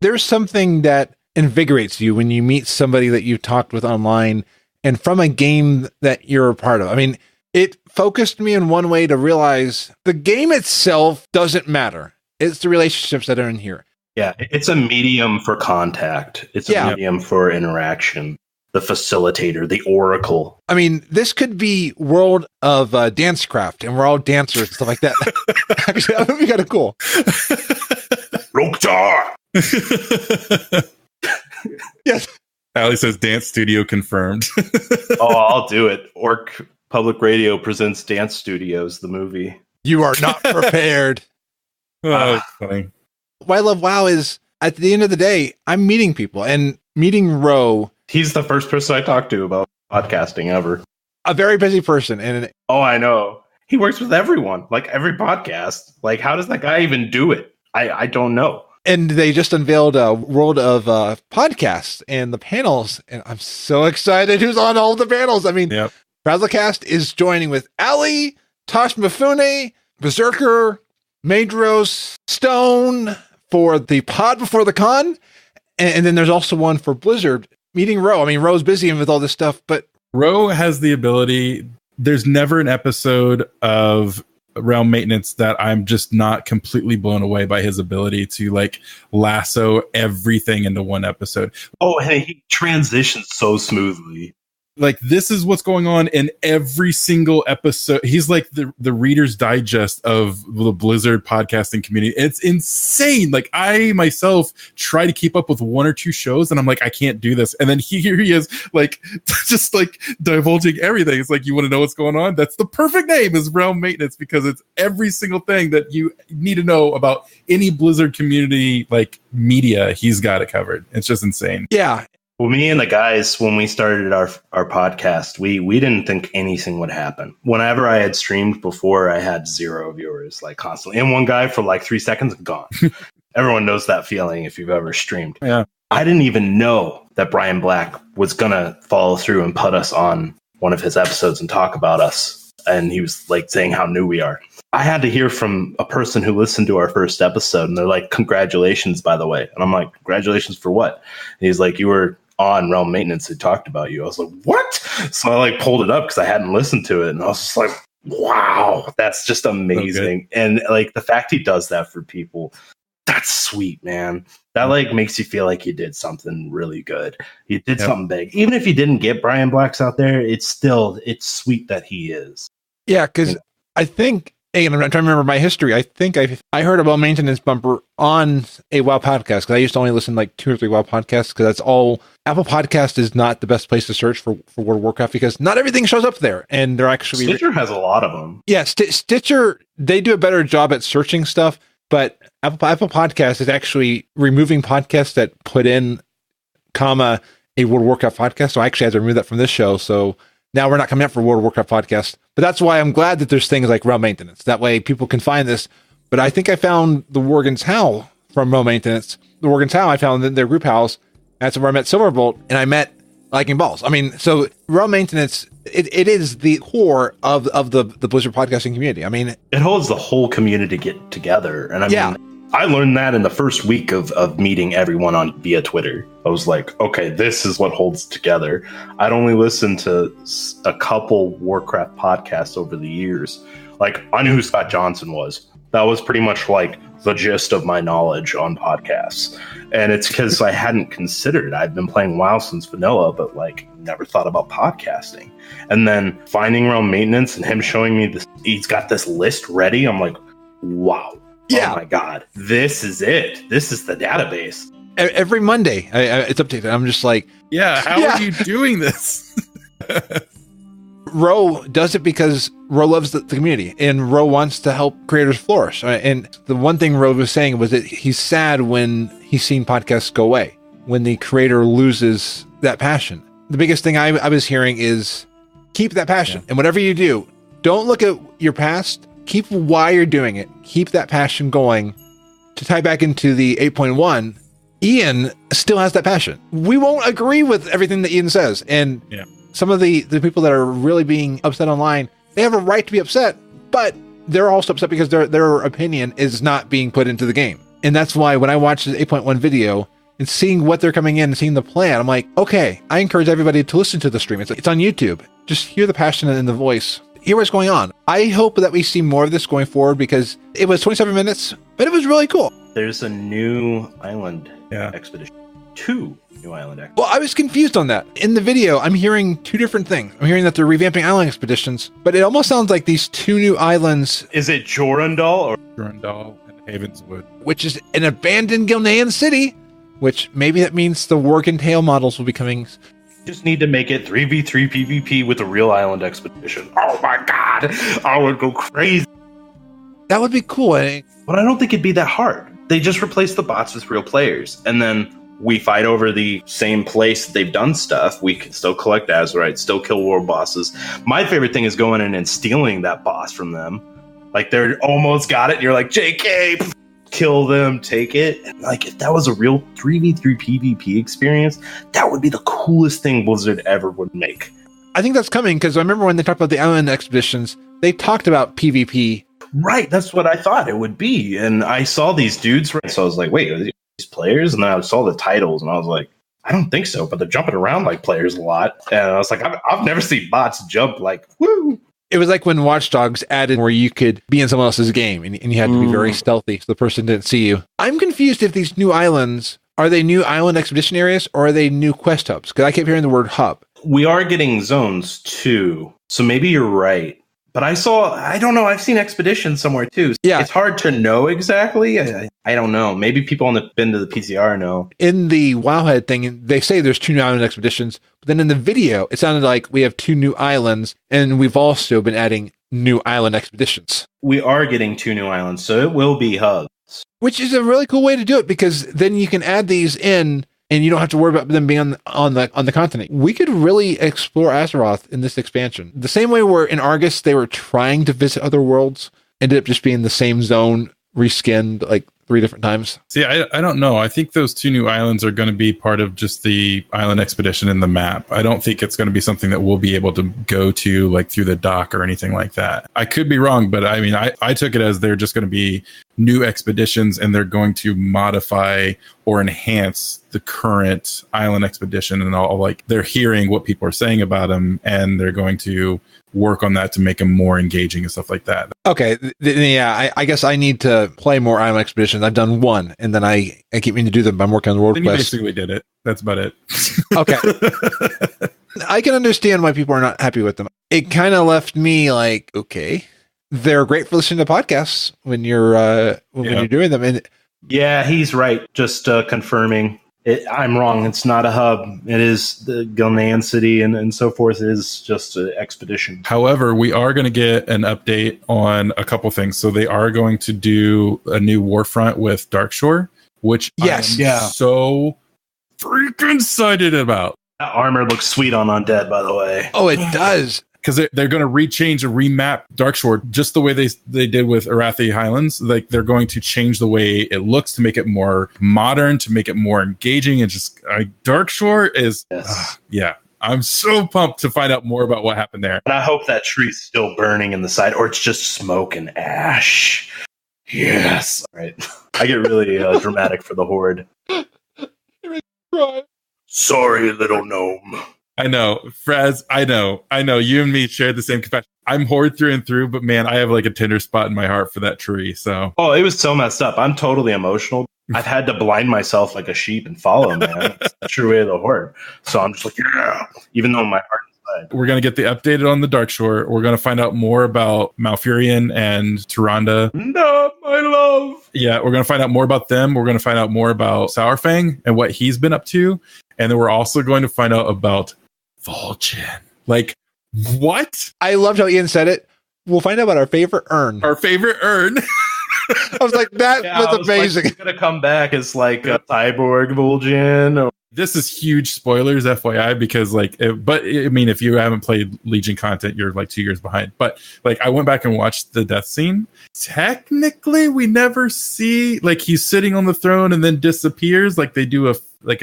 There's something that invigorates you when you meet somebody that you talked with online and from a game that you're a part of. I mean, it focused me in one way to realize the game itself doesn't matter. It's the relationships that are in here. Yeah, it's a medium for contact. It's a medium for interaction. The facilitator, the oracle. I mean, this could be world of Dancecraft, and we're all dancers and stuff like that. Actually, that would be kind of cool. Roktar! Yes. Ali says dance studio confirmed. Oh, I'll do it. Orc Public Radio presents Dance Studios, the movie. You are not prepared. Oh, that's funny. What I love WoW is, at the end of the day, I'm meeting people, and meeting Ro. He's the first person I talked to about podcasting ever. A very busy person. And oh, I know. He works with everyone, like every podcast. Like, how does that guy even do it? I don't know. And they just unveiled a world of podcasts and the panels. And I'm so excited who's on all the panels. I mean, Razzlecast is joining with Ali, Tosh Mifune, Berserker, Madros, Stone for the pod before the con. And then there's also one for Blizzard. Meeting Ro. I mean, Ro's busy with all this stuff, but Ro has the ability. There's never an episode of Realm Maintenance that I'm just not completely blown away by his ability to like lasso everything into one episode. Oh, hey, he transitions so smoothly. Like, this is what's going on in every single episode. He's like the Reader's Digest of the Blizzard podcasting community. It's insane. Like, I myself try to keep up with one or two shows, and I'm like, I can't do this. And then here he is, like, just like divulging everything. It's like, you want to know what's going on? That's the perfect name, is Realm Maintenance, because it's every single thing that you need to know about any Blizzard community, like, media. He's got it covered. It's just insane. Yeah. Well, me and the guys, when we started our podcast, we didn't think anything would happen. Whenever I had streamed before, I had 0 viewers, like constantly. And one guy for like 3 seconds, gone. Everyone knows that feeling if you've ever streamed. Yeah. I didn't even know that Brian Black was going to follow through and put us on one of his episodes and talk about us. And he was like saying how new we are. I had to hear from a person who listened to our first episode, and they're like, congratulations, by the way. And I'm like, congratulations for what? And he's like, you were on Realm Maintenance, who talked about you. I was like, what? So I like pulled it up because I hadn't listened to it, and I was just like, wow, that's just amazing. Okay. And like the fact he does that for people, that's sweet, man. That like makes you feel like you did something really good. You did something big. Even if you didn't get Brian Blacks out there, it's sweet that he is. Yeah, because I think And I'm trying to remember my history. I think I heard a WoW maintenance bumper on a WoW podcast because I used to only listen to like 2 or 3 WoW podcasts because that's all. Apple Podcast is not the best place to search for World of Warcraft because not everything shows up there, and they're actually Stitcher has a lot of them. Yeah, Stitcher, they do a better job at searching stuff, but Apple Podcast is actually removing podcasts that put in, a World of Warcraft podcast. So I actually had to remove that from this show. So now we're not coming up for World of Warcraft podcast. But that's why I'm glad that there's things like Realm Maintenance. That way people can find this. But I think I found the Worgen's Howl from Realm Maintenance. The Worgen's Howl, I found in their group house. That's where I met Silverbolt, and I met Lightning Balls. I mean, so Realm Maintenance, it is the core of the Blizzard podcasting community. I mean, it holds the whole community to get together. And I mean, I learned that in the first week of meeting everyone via Twitter. I was like, okay, this is what holds together. I'd only listened to a couple Warcraft podcasts over the years. Like, I knew who Scott Johnson was. That was pretty much like the gist of my knowledge on podcasts. And it's because I hadn't considered it. I'd been playing WoW since vanilla, but like never thought about podcasting. And then finding Realm Maintenance and him showing me this, he's got this list ready. I'm like, wow. Yeah. Oh my God. This is it. This is the database. Every Monday, it's updated. I'm just like, how are you doing this? Ro does it because Ro loves the community and Ro wants to help creators flourish. And the one thing Ro was saying was that he's sad when he's seen podcasts go away, when the creator loses that passion. The biggest thing I was hearing is keep that passion. And whatever you do, don't look at your past. Keep why you're doing it. Keep that passion going. To tie back into the 8.1, Ian still has that passion. We won't agree with everything that Ian says. And some of the people that are really being upset online, they have a right to be upset, but they're also upset because their opinion is not being put into the game. And that's why when I watched the 8.1 video and seeing what they're coming in and seeing the plan, I'm like, okay, I encourage everybody to listen to the stream. It's on YouTube. Just hear the passion in the voice. Hear what's going on. I hope that we see more of this going forward because it was 27 minutes, but it was really cool. There's a new island expedition. 2 new island expeditions. Well, I was confused on that. In the video, I'm hearing 2 different things. I'm hearing that they're revamping island expeditions, but it almost sounds like these 2 new islands. Is it Jorundal or Jorundal and Havenswood? Which is an abandoned Gilnean city, which maybe that means the Worgen Tail models will be coming. Just need to make it 3v3 PvP with a real island expedition. Oh my God, I would go crazy. That would be cool. But I don't think it'd be that hard. They just replace the bots with real players, and then we fight over the same place that they've done stuff. We can still collect Azeroth, still kill world bosses. My favorite thing is going in and stealing that boss from them. Like, they're almost got it, and you're like, JK, kill them, take it. And like, if that was a real 3v3 PvP experience, that would be the coolest thing Blizzard ever would make. I think that's coming, because I remember when they talked about the island expeditions, they talked about PvP. Right, that's what I thought it would be. And I saw these dudes, so I was like, wait, are these players? And then I saw the titles, and I was like, I don't think so, but they're jumping around like players a lot. And I was like, I've never seen bots jump like, woo! It was like when Watch Dogs added where you could be in someone else's game and you had to be very stealthy so the person didn't see you. I'm confused if these new islands, are they new island expedition areas or are they new quest hubs? Because I kept hearing the word hub. We are getting zones too. So maybe you're right. But I don't know, I've seen expeditions somewhere too. Yeah. It's hard to know exactly. I don't know. Maybe people been to the PCR know. In the Wowhead thing, they say there's 2 new island expeditions. But then in the video, it sounded like we have 2 new islands. And we've also been adding new island expeditions. We are getting 2 new islands, so it will be hubs. Which is a really cool way to do it because then you can add these in and you don't have to worry about them being on the continent. We could really explore Azeroth in this expansion. The same way where in Argus, they were trying to visit other worlds, ended up just being the same zone, reskinned like 3 different times. See, I don't know. I think those 2 new islands are going to be part of just the island expedition in the map. I don't think it's going to be something that we'll be able to go to like through the dock or anything like that. I could be wrong, but I mean, I took it as they're just going to be new expeditions and they're going to modify or enhance the current island expedition and all. Like, they're hearing what people are saying about them and they're going to work on that to make them more engaging and stuff like that. Okay. I guess I need to play more island expeditions. I've done 1 and then I keep meaning to do them. I'm working on the world quest. You basically did it. That's about it. Okay. I can understand why people are not happy with them. It kind of left me like, okay, they're great for listening to podcasts when you're doing them. And yeah, he's right. Just confirming. I'm wrong. It's not a hub. It is the Gilnean city and so forth. It is just an expedition. However, we are going to get an update on a couple things. So they are going to do a new Warfront with Darkshore, which I'm so freaking excited about. That armor looks sweet on Undead, by the way. Oh, it does. Because they're going to rechange and remap Darkshore just the way they did with Arathi Highlands. Like they're going to change the way it looks to make it more modern, to make it more engaging, and just Darkshore is I'm so pumped to find out more about what happened there. And I hope that tree's still burning in the side, or it's just smoke and ash. Yes. All right. I get really dramatic for the Horde. Sorry, little gnome. I know, Fraz, I know. You and me shared the same confession. I'm Horde through and through, but man, I have like a tender spot in my heart for that tree. So, it was so messed up. I'm totally emotional. I've had to blind myself like a sheep and follow, man. It's the true way of the Horde. So I'm just like, yeah, even though my heart is inside. We're going to get the updated on the Darkshore. We're going to find out more about Malfurion and Tyrande. No, my love. Yeah, we're going to find out more about them. We're going to find out more about Sourfang and what he's been up to. And then we're also going to find out about Vol'jin. Like, what? I loved how Ian said it. We'll find out about our favorite urn. Our favorite urn. I was like, that was amazing. Like, it's going to come back as like a cyborg Vol'jin. This is huge spoilers, FYI, because if you haven't played Legion content, you're like 2 years behind. But like, I went back and watched the death scene. Technically, we never see like he's sitting on the throne and then disappears. Like they do a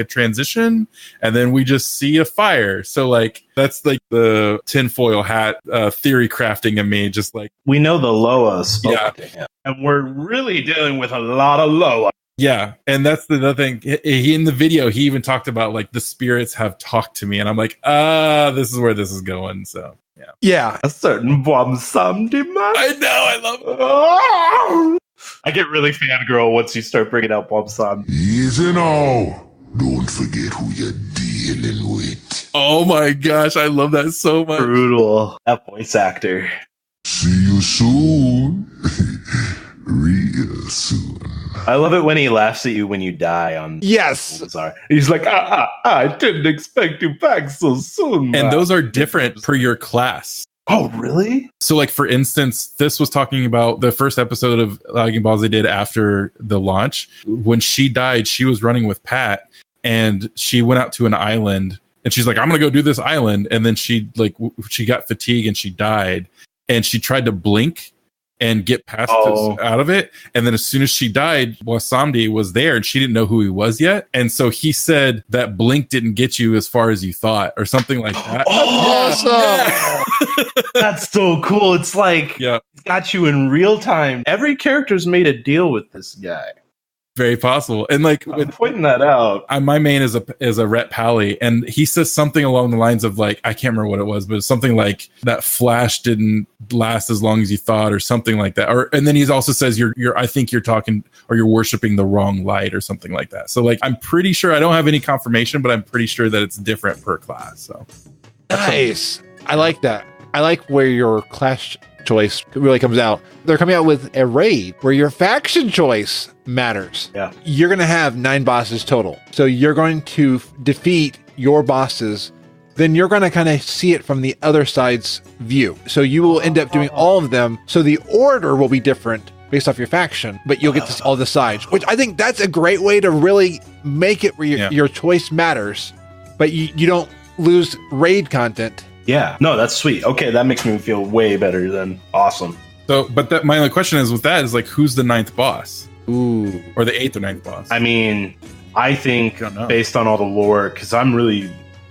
transition, and then we just see a fire. So like that's like the tinfoil hat theory crafting in me. Just like we know the Loa spoke to him, and we're really dealing with a lot of Loa. Yeah, and that's the other thing. He in the video, he even talked about like the spirits have talked to me, and I'm like, this is where this is going. So yeah, a certain Womsam demand. I know, I love it. I get really fangirl once you start bringing out Womsam. Easy now. Don't forget who you're dealing with. Oh my gosh, I love that so much. Brutal. That voice actor. See you soon. Real soon. I love it when he laughs at you when you die on Yes. He's like, I didn't expect you back so soon. And those are different per your class. Oh, really? So, like, for instance, this was talking about the first episode of Lagging Balls they did after the launch. When she died, she was running with Pat, and she went out to an island, and she's like, I'm going to go do this island. And then she got fatigued, and she died. And she tried to blink and get past out of it. And then as soon as she died, Wasamdi was there, and she didn't know who he was yet. And so he said that blink didn't get you as far as you thought, or something like that. Awesome. Yeah. That's so cool. It's like, it's got you in real time. Every character's made a deal with this guy. Very possible. And like, I'm pointing that out. My main is a Rhett Pally, and he says something along the lines of like, I can't remember what it was, but it's something like that flash didn't last as long as you thought, or something like that. And then he also says I think you're talking, or you're worshiping the wrong light, or something like that. So like, I'm pretty sure, I don't have any confirmation, but I'm pretty sure that it's different per class. So nice. I like that. I like where your class choice really comes out. They're coming out with a raid where your faction choice matters. Yeah. You're going to have 9 bosses total. So you're going to defeat your bosses. Then you're going to kind of see it from the other side's view. So you will end up doing all of them. So the order will be different based off your faction, but you'll get to see all the sides, which I think that's a great way to really make it where your choice matters, but you don't lose raid content. Yeah, no, that's sweet. Okay, that makes me feel way better than awesome. So, but my only question is with that is like, who's the 9th boss? Ooh. Or the 8th or 9th boss? I mean, I think based on all the lore, because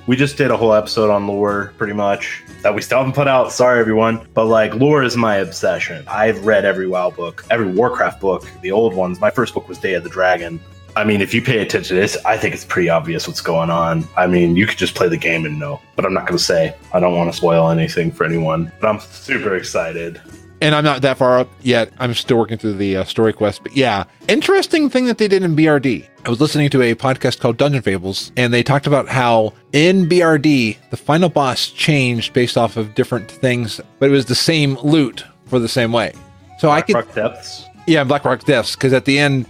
we just did a whole episode on lore pretty much that we still haven't put out. Sorry, everyone. But like, lore is my obsession. I've read every WoW book, every Warcraft book, the old ones. My first book was Day of the Dragon. I mean, if you pay attention to this, I think it's pretty obvious what's going on. I mean, you could just play the game and know, but I'm not going to say. I don't want to spoil anything for anyone, but I'm super excited. And I'm not that far up yet. I'm still working through the story quest. But yeah, interesting thing that they did in BRD. I was listening to a podcast called Dungeon Fables, and they talked about how in BRD, the final boss changed based off of different things, but it was the same loot for the same way. So Blackrock Depths. Yeah, Blackrock Depths, because at the end,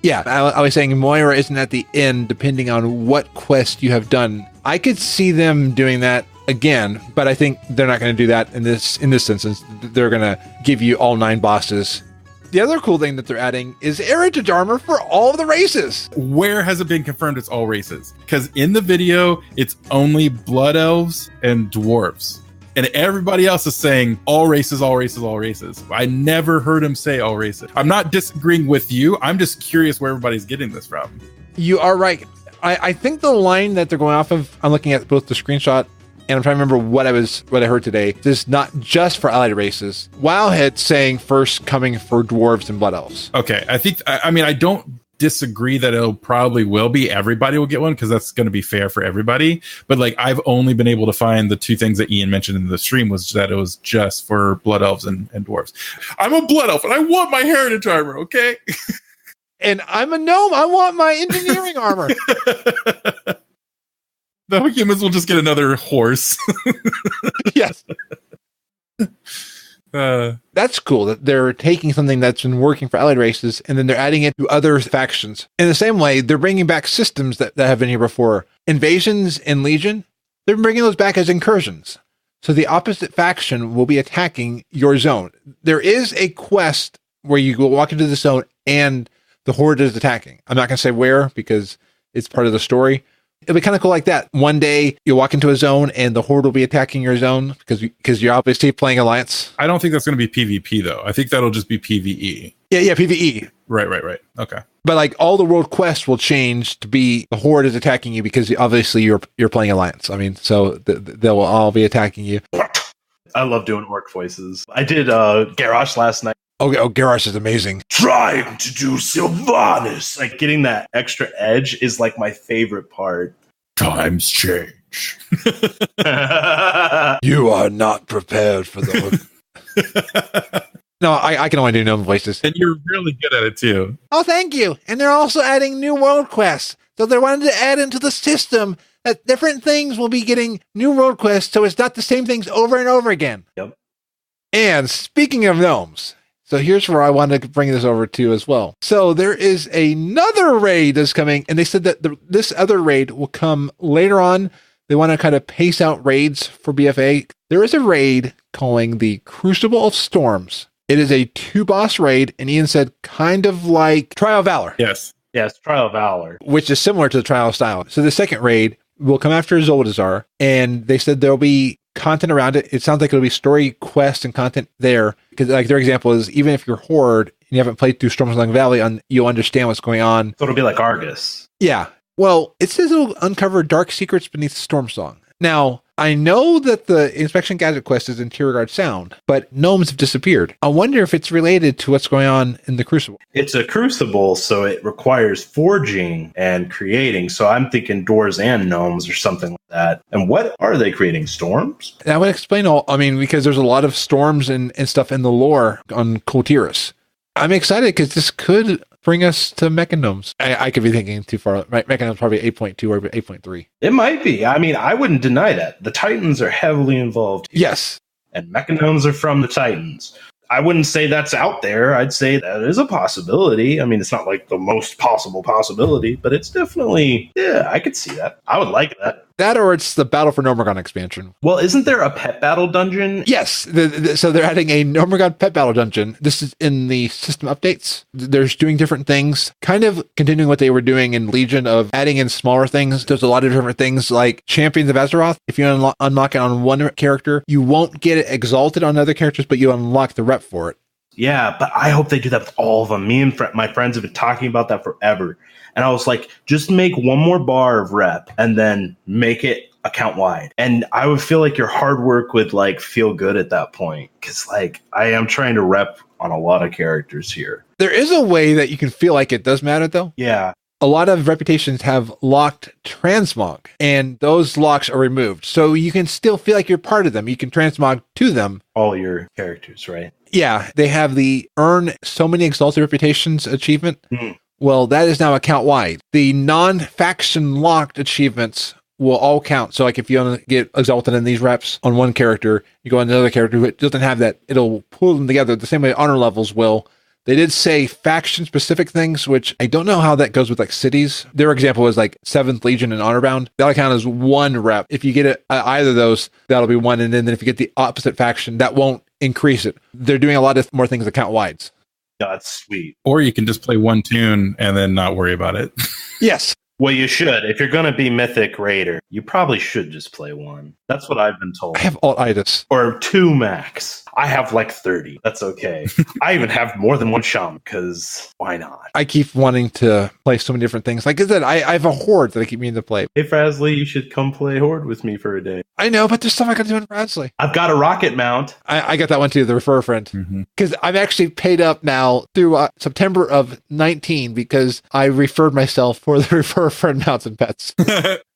yeah, I was saying Moira isn't at the end depending on what quest you have done. I could see them doing that again, but I think they're not going to do that in this instance. They're going to give you all 9 bosses. The other cool thing that they're adding is heritage armor for all of the races. Where has it been confirmed it's all races? Because in the video, it's only blood elves and dwarves. And everybody else is saying all races, all races, all races. I never heard him say all races. I'm not disagreeing with you. I'm just curious where everybody's getting this from. You are right. I think the line that they're going off of, I'm looking at both the screenshot and I'm trying to remember what I heard today. This is not just for allied races. Wowhead saying first coming for dwarves and blood elves. Okay. I don't disagree that it'll probably will be. Everybody will get one because that's going to be fair for everybody. But like, I've only been able to find the 2 things that Ian mentioned in the stream was that it was just for blood elves and dwarves. I'm a blood elf and I want my heritage armor. Okay. And I'm a gnome. I want my engineering armor. The humans will just get another horse. Yes. That's cool that they're taking something that's been working for allied races and then they're adding it to other factions. In the same way, they're bringing back systems that have been here before. Invasions and Legion, they're bringing those back as incursions. So the opposite faction will be attacking your zone. There is a quest where you go walk into the zone and the Horde is attacking. I'm not going to say where because it's part of the story. It'll be kind of cool like that. One day you'll walk into a zone and the Horde will be attacking your zone because you're obviously playing Alliance. I don't think that's going to be PvP though. I think that'll just be PvE. Yeah, PvE. Right. Okay. But like all the world quests will change to be the Horde is attacking you because obviously you're playing Alliance. I mean, so they'll all be attacking you. I love doing orc voices. I did Garrosh last night. Oh, Garrosh is amazing. Trying to do Sylvanas. Like getting that extra edge is like my favorite part. Times change. You are not prepared for the... No, I can only do gnome voices. And you're really good at it too. Oh, thank you. And they're also adding new world quests. So they wanted to add into the system that different things will be getting new world quests so it's not the same things over and over again. Yep. And speaking of gnomes... So here's where I wanted to bring this over to as well. So there is another raid that's coming, and they said that this other raid will come later on. They want to kind of pace out raids for BFA. There is a raid calling the Crucible of Storms. It is a 2-boss raid, and Ian said kind of like Trial of Valor. Yes, Trial of Valor. Which is similar to the Trial of Style. So the second raid will come after Zoldazar, and they said there'll be content around it. It sounds like it'll be story, quest, and content there. Because like their example is, even if you're Horde and you haven't played through Stormsong Valley, you'll understand what's going on. So it'll be like Argus. Yeah. Well, it says it'll uncover dark secrets beneath Stormsong. Now, I know that the Inspection Gadget quest is in Tierguard Sound, but gnomes have disappeared. I wonder if it's related to what's going on in the Crucible. It's a crucible, so it requires forging and creating. So I'm thinking doors and gnomes or something like that. And what are they creating? Storms? That would explain because there's a lot of storms and stuff in the lore on Kultiris. I'm excited because this could bring us to Mechanomes. I could be thinking too far. Right? Mechanomes probably 8.2 or 8.3. It might be. I mean, I wouldn't deny that. The Titans are heavily involved. Yes. And Mechanomes are from the Titans. I wouldn't say that's out there. I'd say that is a possibility. I mean, it's not like the most possible possibility, but it's definitely, yeah, I could see that. I would like that. That or it's the Battle for Gnomeregan expansion. Well, isn't there a pet battle dungeon? Yes. So they're adding a Gnomeregan pet battle dungeon. This is in the system updates. They're doing different things, kind of continuing what they were doing in Legion of adding in smaller things. There's a lot of different things like Champions of Azeroth. If you unlock it on one character, you won't get it exalted on other characters, but you unlock the rep for it. Yeah, but I hope they do that with all of them. Me and my friends have been talking about that forever. And I was like, just make one more bar of rep and then make it account wide. And I would feel like your hard work would like feel good at that point. Cause like I am trying to rep on a lot of characters here. There is a way that you can feel like it does matter though. Yeah. A lot of reputations have locked transmog and those locks are removed. So you can still feel like you're part of them. You can transmog to them. All your characters, right? Yeah. They have the earn so many exalted reputations achievement. Mm-hmm. Well, that is now account wide. The non-faction locked achievements will all count. So like if you want to get Exalted in these reps on one character, you go on another character who doesn't have that, it'll pull them together the same way honor levels will. They did say faction-specific things, which I don't know how that goes with like cities. Their example was like 7th Legion and Honorbound. That'll count as one rep. If you get it, either of those, that'll be one. And then if you get the opposite faction, that won't increase it. They're doing a lot of more things that count wides. That's sweet. Or you can just play one tune and then not worry about it. Yes. Well, you should. If you're going to be Mythic Raider, you probably should just play one. That's what I've been told. I have alt-itis. Or 2 max. I have like 30. That's okay. I even have more than one shaman, because why not? I keep wanting to play so many different things. Like I said, I have a horde that I keep meaning to play. Hey, Frasley, you should come play Horde with me for a day. I know, but there's stuff I got to do in Bradley. I've got a rocket mount. I got that one too, the refer friend. Because I've actually paid up now through September of 19 because I referred myself for the refer friend mounts and pets.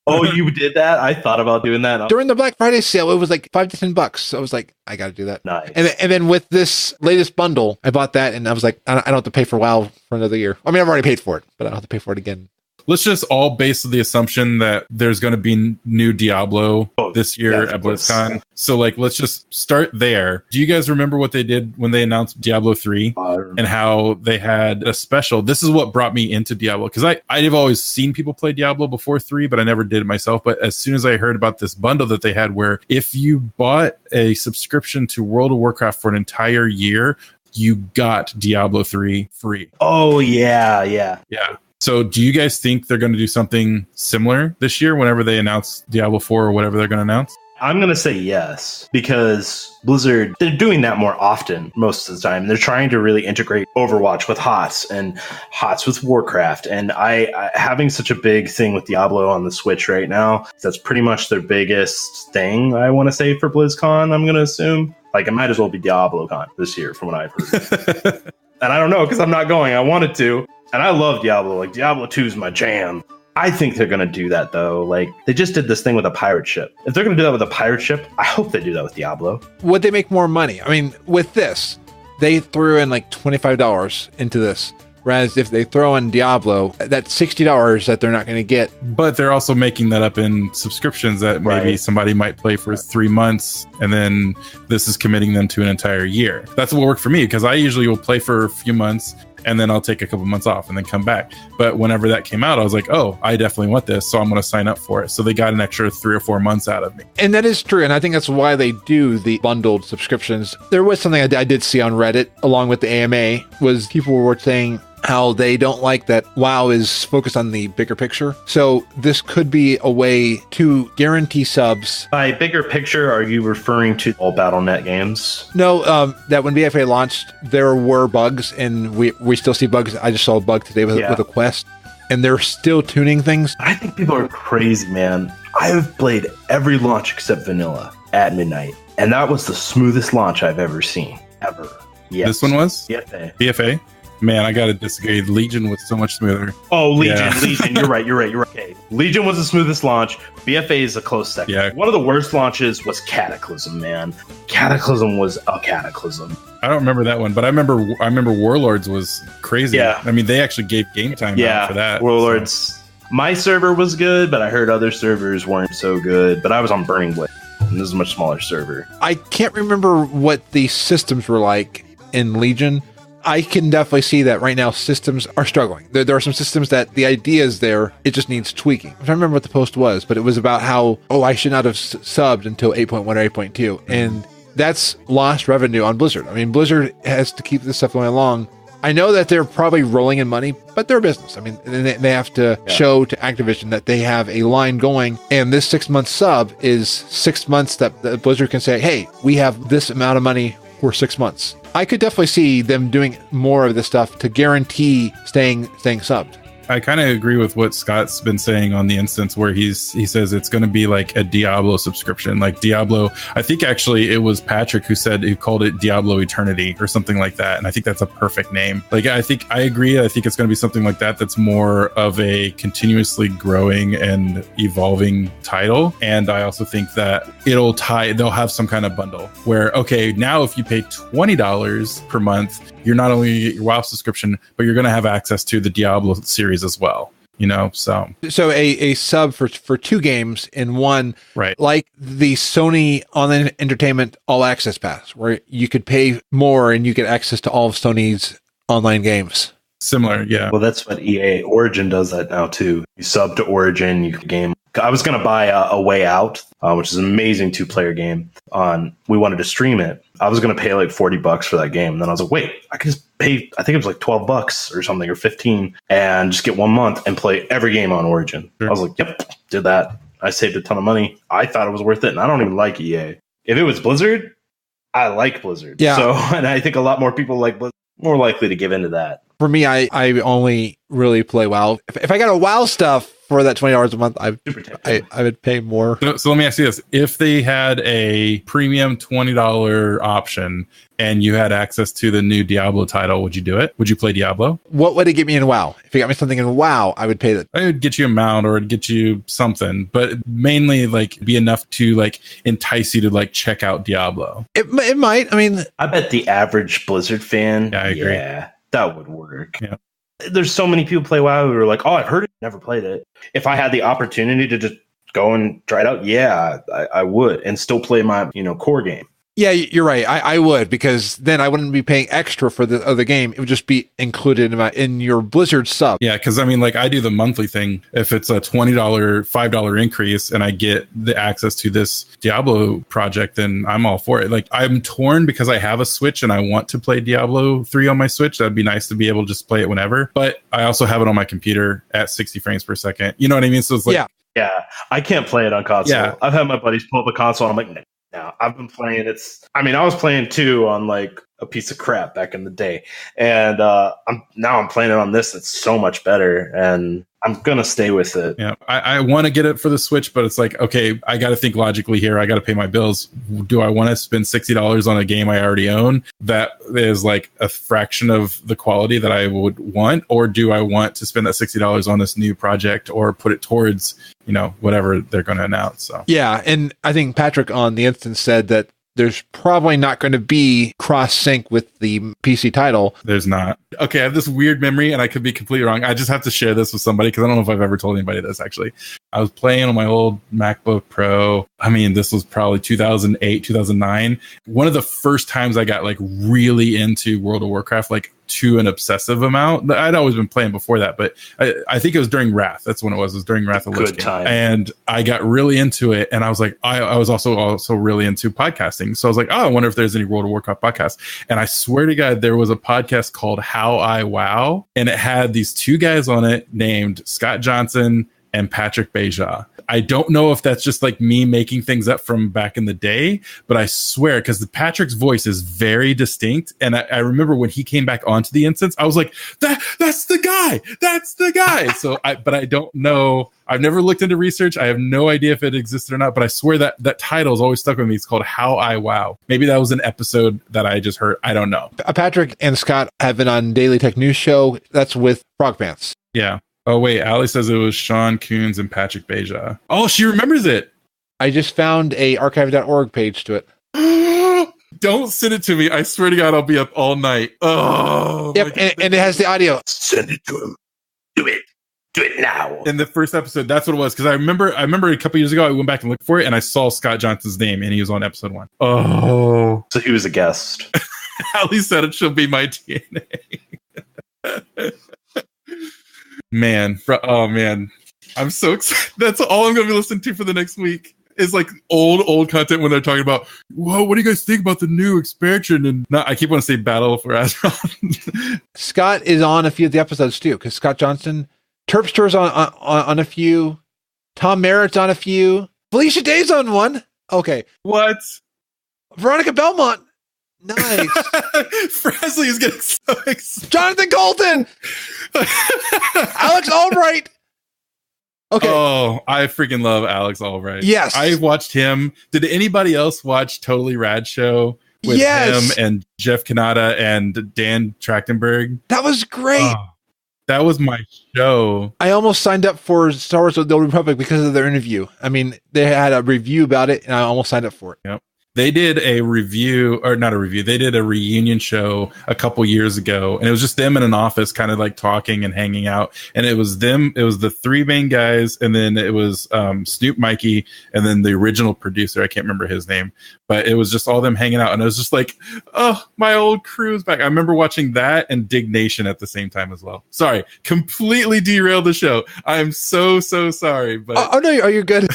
Oh, you did that? I thought about doing that. During the Black Friday sale, it was like $5 to $10. So I was like, I got to do that. Nice. And then with this latest bundle, I bought that and I was like, I don't have to pay for WoW for another year. I mean, I've already paid for it, but I don't have to pay for it again. Let's just all base the assumption that there's going to be new Diablo this year at BlizzCon. So like, let's just start there. Do you guys remember what they did when they announced Diablo 3 and how they had a special? This is what brought me into Diablo, because I've always seen people play Diablo before 3, but I never did it myself. But as soon as I heard about this bundle that they had, where if you bought a subscription to World of Warcraft for an entire year, you got Diablo 3 free. Oh, yeah. So do you guys think they're going to do something similar this year whenever they announce Diablo 4 or whatever they're going to announce? I'm going to say yes, because Blizzard, they're doing that more often most of the time. They're trying to really integrate Overwatch with HOTS and HOTS with Warcraft. And I having such a big thing with Diablo on the Switch right now, that's pretty much their biggest thing, I want to say, for BlizzCon, I'm going to assume. Like, it might as well be DiabloCon this year, from what I've heard. And I don't know, because I'm not going. I wanted to. And I love Diablo. Like, Diablo 2 is my jam. I think they're going to do that, though. Like, they just did this thing with a pirate ship. If they're going to do that with a pirate ship, I hope they do that with Diablo. Would they make more money? I mean, with this, they threw in like $25 into this. Whereas if they throw in Diablo, that's $60 that they're not going to get. But they're also making that up in subscriptions that maybe somebody might play for 3 months, and then this is committing them to an entire year. That's what worked for me, because I usually will play for a few months, and then I'll take a couple months off and then come back. But whenever that came out, I was like, oh, I definitely want this, so I'm going to sign up for it. So they got an extra 3 or 4 months out of me. And that is true. And I think that's why they do the bundled subscriptions. There was something I did see on Reddit along with the AMA, was people were saying how they don't like that WoW is focused on the bigger picture. So this could be a way to guarantee subs. By bigger picture, are you referring to all Battle.net games? No, that when BFA launched, there were bugs, and we still see bugs. I just saw a bug today with a quest, and they're still tuning things. I think people are crazy, man. I have played every launch except vanilla at midnight, and that was the smoothest launch I've ever seen. Ever. Yes. This one was? BFA. Man, I gotta disagree. Legion was so much smoother. Oh, Legion. You're right. Okay. Legion was the smoothest launch. BFA is a close second. Yeah. One of the worst launches was Cataclysm, man. Cataclysm was a cataclysm. I don't remember that one, but I remember Warlords was crazy. Yeah. I mean, they actually gave game time out for that. Warlords. So. My server was good, but I heard other servers weren't so good. But I was on Burning Blade, and this is a much smaller server. I can't remember what the systems were like in Legion. I can definitely see that right now systems are struggling. There are some systems that the idea is there, it just needs tweaking. I don't remember what the post was, but it was about how, I should not have subbed until 8.1 or 8.2. And that's lost revenue on Blizzard. I mean, Blizzard has to keep this stuff going along. I know that they're probably rolling in money, but they're a business. I mean, they have to show to Activision that they have a line going, and this 6-month sub is 6 months that Blizzard can say, hey, we have this amount of money for 6 months. I could definitely see them doing more of this stuff to guarantee staying subbed. I kind of agree with what Scott's been saying on the instance where he says it's going to be like a Diablo subscription, like Diablo. I think actually it was Patrick who called it Diablo Eternity or something like that. And I think that's a perfect name. Like, I agree. I think it's going to be something like that. That's more of a continuously growing and evolving title. And I also think that they'll have some kind of bundle where, okay, now if you pay $20 per month, you're not only going to get your WoW subscription, but you're going to have access to the Diablo series as well. So a sub for 2 games in one, right. Like the Sony Online Entertainment All Access Pass, where you could pay more and you get access to all of Sony's online games. Similar, yeah. Well, that's what EA Origin does that now too. You sub to Origin, you can game. I was going to buy a Way Out, which is an amazing 2-player game. We wanted to stream it. I was going to pay like $40 for that game. And then I was like, wait, I can just pay, I think it was like $12 or something, or 15, and just get 1 month and play every game on Origin. Sure. I was like, yep, did that. I saved a ton of money. I thought it was worth it. And I don't even like EA. If it was Blizzard, I like Blizzard. Yeah. So, and I think a lot more people like Blizzard, more likely to give into that. For me, I only really play WoW. If I got a WoW stuff for that $20 a month, I would pay more. So let me ask you this. If they had a premium $20 option and you had access to the new Diablo title, would you do it? Would you play Diablo? What would it get me in WoW? If you got me something in WoW, I would pay that. It would get you a mount or it'd get you something, but mainly like be enough to like entice you to like check out Diablo. It might. I mean, I bet the average Blizzard fan, Yeah, I agree. yeah, that would work. Yeah. There's so many people play WoW who are like, oh, I've heard it, never played it. If I had the opportunity to just go and try it out, yeah, I would, and still play my core game. Yeah, you're right. I would, because then I wouldn't be paying extra for the other game. It would just be included in your Blizzard sub. Yeah, because I mean, like I do the monthly thing. If it's a $20, $5 increase and I get the access to this Diablo project, then I'm all for it. Like I'm torn because I have a Switch and I want to play Diablo 3 on my Switch. That'd be nice to be able to just play it whenever. But I also have it on my computer at 60 frames per second. You know what I mean? So it's like, Yeah, I can't play it on console. Yeah. I've had my buddies pull up a console, and I'm like, no, I've been playing. I was playing 2 on like a piece of crap back in the day, and I'm playing it on this. It's so much better, and I'm gonna stay with it. Yeah, I want to get it for the Switch, but it's like, okay, I got to think logically here. I got to pay my bills. Do I want to spend $60 on a game I already own that is like a fraction of the quality that I would want, or do I want to spend that $60 on this new project or put it towards whatever they're going to announce? So Yeah, and I think Patrick on the instance said that there's probably not going to be cross sync with the PC title. There's not. Okay, I have this weird memory, and I could be completely wrong. I just have to share this with somebody because I don't know if I've ever told anybody this, actually. I was playing on my old MacBook Pro. I mean, this was probably 2008, 2009. One of the first times I got like really into World of Warcraft, like to an obsessive amount. I'd always been playing before that, but I think it was during Wrath. That's when it was. It was during Wrath of Lich Good King. time. And I got really into it. And I was like, I was also really into podcasting. So I was like, oh, I wonder if there's any World of Warcraft podcasts. And I swear to God, there was a podcast called How I Wow. And it had these 2 guys on it named Scott Johnson and Patrick Beja. I don't know if that's just like me making things up from back in the day, but I swear, because the Patrick's voice is very distinct. And I remember when he came back onto the instance, I was like, that's the guy. That's the guy. But I don't know. I've never looked into research. I have no idea if it existed or not, but I swear that title has always stuck with me. It's called How I Wow. Maybe that was an episode that I just heard. I don't know. Patrick and Scott have been on Daily Tech News Show. That's with Frog Pants. Yeah. Oh, wait. Allie says it was Sean Coons and Patrick Beja. Oh, she remembers it. I just found a archive.org page to it. Don't send it to me. I swear to God, I'll be up all night. Oh, yep. And it has the audio. Send it to him. Do it now. In the first episode, that's what it was. Because I remember a couple years ago, I went back and looked for it, and I saw Scott Johnson's name, and he was on episode 1. Oh. So he was a guest. Allie said it should be my DNA. Man, I'm so excited. That's all I'm going to be listening to for the next week. Is like old content when they're talking about, whoa, what do you guys think about the new expansion? And I keep wanting to say Battle for Azeroth. Scott is on a few of the episodes too, because Scott Johnson, Terpster's on a few, Tom Merritt's on a few, Felicia Day's on one. Okay, what? Veronica Belmont. Nice. Presley is getting so excited. Jonathan Colton. Alex Albright. Okay. Oh, I freaking love Alex Albright. Yes. I watched him. Did anybody else watch Totally Rad Show with him and Jeff Kanata and Dan Trachtenberg? That was great. Oh, that was my show. I almost signed up for Star Wars: The Old Republic because of their interview. I mean, they had a review about it, and I almost signed up for it. Yep. They did a review, or not a review, they did a reunion show a couple years ago, and it was just them in an office kind of like talking and hanging out. And it was them, it was the three main guys, and then it was Snoop Mikey, and then the original producer, I can't remember his name, but it was just all them hanging out. And it was just like, oh, my old crew's back. I remember watching that and Dig Nation at the same time as well. Sorry, completely derailed the show. I'm so sorry. But oh no, are you good?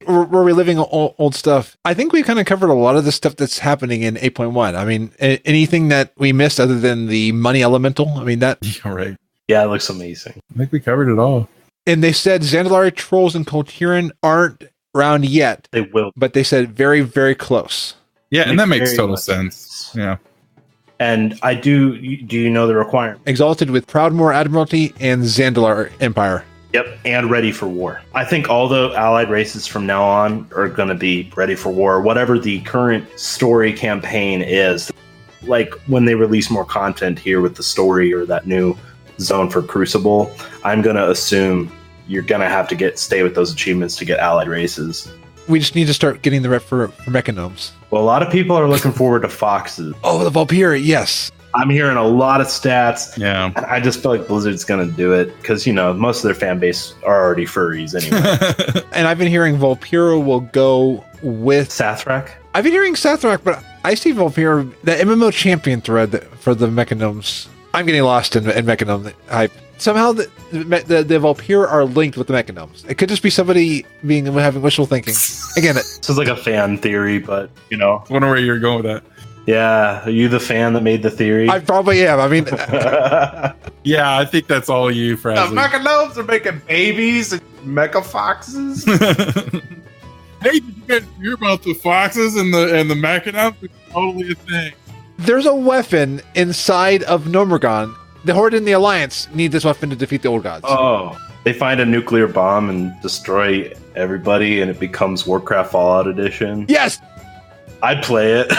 We're reliving old stuff. I think we kind of covered a lot of the stuff that's happening in 8.1. I mean, anything that we missed other than the money elemental? I mean, that... Yeah, right. Yeah, it looks amazing. I think we covered it all. And they said Zandalari, Trolls, and Coltiran aren't around yet. They will. But they said very, very close. Yeah, and that makes total sense. Yeah. And I do you know the requirement? Exalted with Proudmoore Admiralty and Zandalar Empire. Yep, and ready for war. I think all the allied races from now on are going to be ready for war, whatever the current story campaign is. Like when they release more content here with the story or that new zone for Crucible, I'm going to assume you're going to have to stay with those achievements to get allied races. We just need to start getting the rep for Mechanomes. Well, a lot of people are looking forward to foxes. Oh, the Valkyrie, yes. I'm hearing a lot of stats. Yeah. And I just feel like Blizzard's going to do it because, most of their fan base are already furries anyway. And I've been hearing Valkyrie will go with... Sathrak? I've been hearing Sathrak, but I see Valkyrie, the MMO champion thread for the Mechanomes. I'm getting lost in Mechanome hype. Somehow the Valkyrie are linked with the Mechanomes. It could just be somebody having wishful thinking. Again, this is like a fan theory, but, I wonder where you're going with that. Yeah, are you the fan that made the theory? I probably am. I mean... Yeah, I think that's all you, Frasley. The Mechanomes are making babies and mecha foxes. Hey, did you guys hear about the foxes and the Mechanomes? It's totally a thing. There's a weapon inside of Gnomergon. The Horde and the Alliance need this weapon to defeat the Old Gods. Oh, they find a nuclear bomb and destroy everybody, and it becomes Warcraft Fallout Edition. Yes! I'd play it.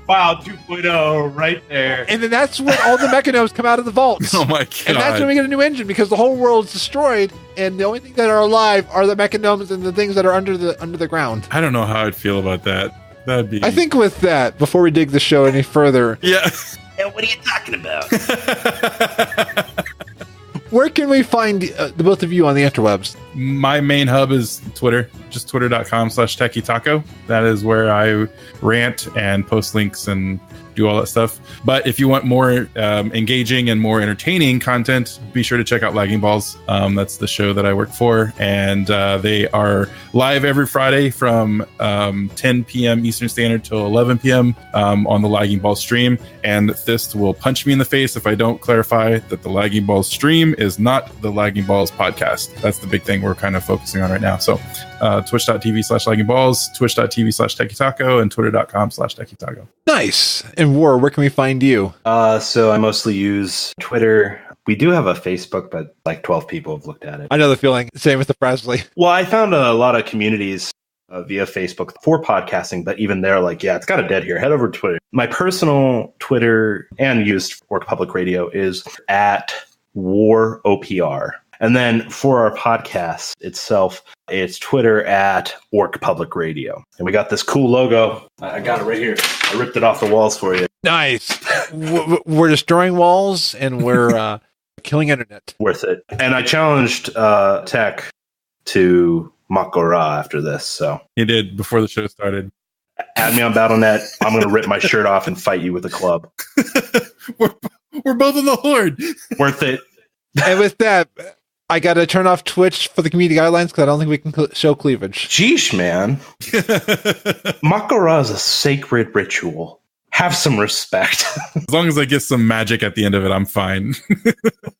Wow, 2.0 right there. And then that's when all the Mechanomes come out of the vaults. Oh my god. And that's when we get a new engine because the whole world's destroyed and the only things that are alive are the Mechanomes and the things that are under the ground. I don't know how I'd feel about that. That'd be... I think with that, before we dig the show any further... Yeah. What are you talking about? Where can we find the both of you on the interwebs? My main hub is Twitter, just twitter.com/TechieTaco. That is where I rant and post links and do all that stuff. But if you want more engaging and more entertaining content, be sure to check out Lagging Balls. That's the show that I work for. And they are live every Friday from 10 p.m. Eastern Standard till 11 p.m. On the Lagging Balls stream. And Thist will punch me in the face if I don't clarify that the Lagging Balls stream is not the Lagging Balls podcast. That's the big thing we're kind of focusing on right now. So twitch.tv/laggingballs, twitch.tv/TechieTaco, and twitter.com/TechieTaco. Nice. And War, where can we find you? So I mostly use Twitter. We do have a Facebook, but like 12 people have looked at it. I know the feeling. Same with the Frasley. Well, I found a lot of communities via Facebook for podcasting, but even they're like, yeah, it's kind of dead here. Head over to Twitter. My personal Twitter and used for public radio is at WarOPR. And then for our podcast itself, it's Twitter at Orc Public Radio. And we got this cool logo. I got it right here. I ripped it off the walls for you. Nice. We're destroying walls and we're killing internet. Worth it. And I challenged Tech to Mak'gora after this. So He did before the show started. Add me on Battle.net. I'm going to rip my shirt off and fight you with a club. We're both in the Horde. Worth it. And with that, I got to turn off Twitch for the community guidelines because I don't think we can show cleavage. Sheesh, man. Mak'gora is a sacred ritual. Have some respect. As long as I get some magic at the end of it, I'm fine.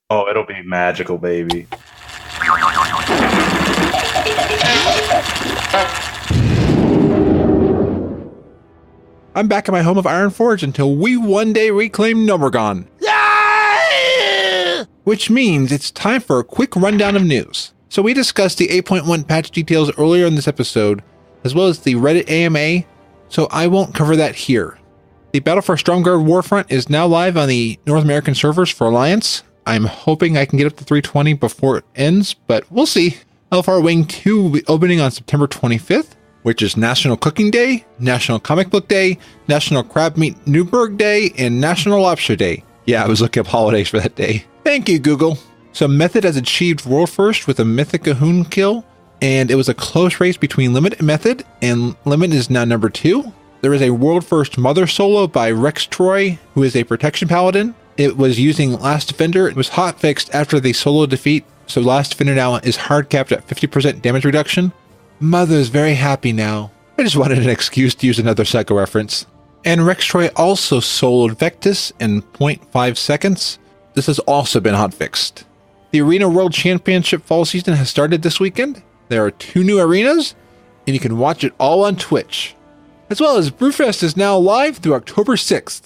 Oh, it'll be magical, baby. I'm back at my home of Ironforge until we one day reclaim Gnomergon. Which means it's time for a quick rundown of news. So we discussed the 8.1 patch details earlier in this episode, as well as the Reddit AMA, so I won't cover that here. The Battle for Stromgarde Warfront is now live on the North American servers for Alliance. I'm hoping I can get up to 320 before it ends, but we'll see. LFR Wing 2 will be opening on September 25th. which is National Cooking Day, National Comic Book Day, National Crab Meat Newburgh Day, and National Lobster Day. Yeah, I was looking up holidays for that day. Thank you, Google. So Method has achieved world first with a Mythic Cahoon kill, and it was a close race between Limit and Method, and Limit is now number 2. There is a world first Mother solo by Rextroy, who is a protection paladin. It was using Last Defender. It was hotfixed after the solo defeat, so Last Defender now is hard capped at 50% damage reduction. Mother is very happy now. I just wanted an excuse to use another Psycho reference. And Rextroy also soloed Vectis in 0.5 seconds. This has also been hotfixed. The Arena World Championship fall season has started this weekend. There are 2 new arenas, and you can watch it all on Twitch. As well as Brewfest is now live through October 6th.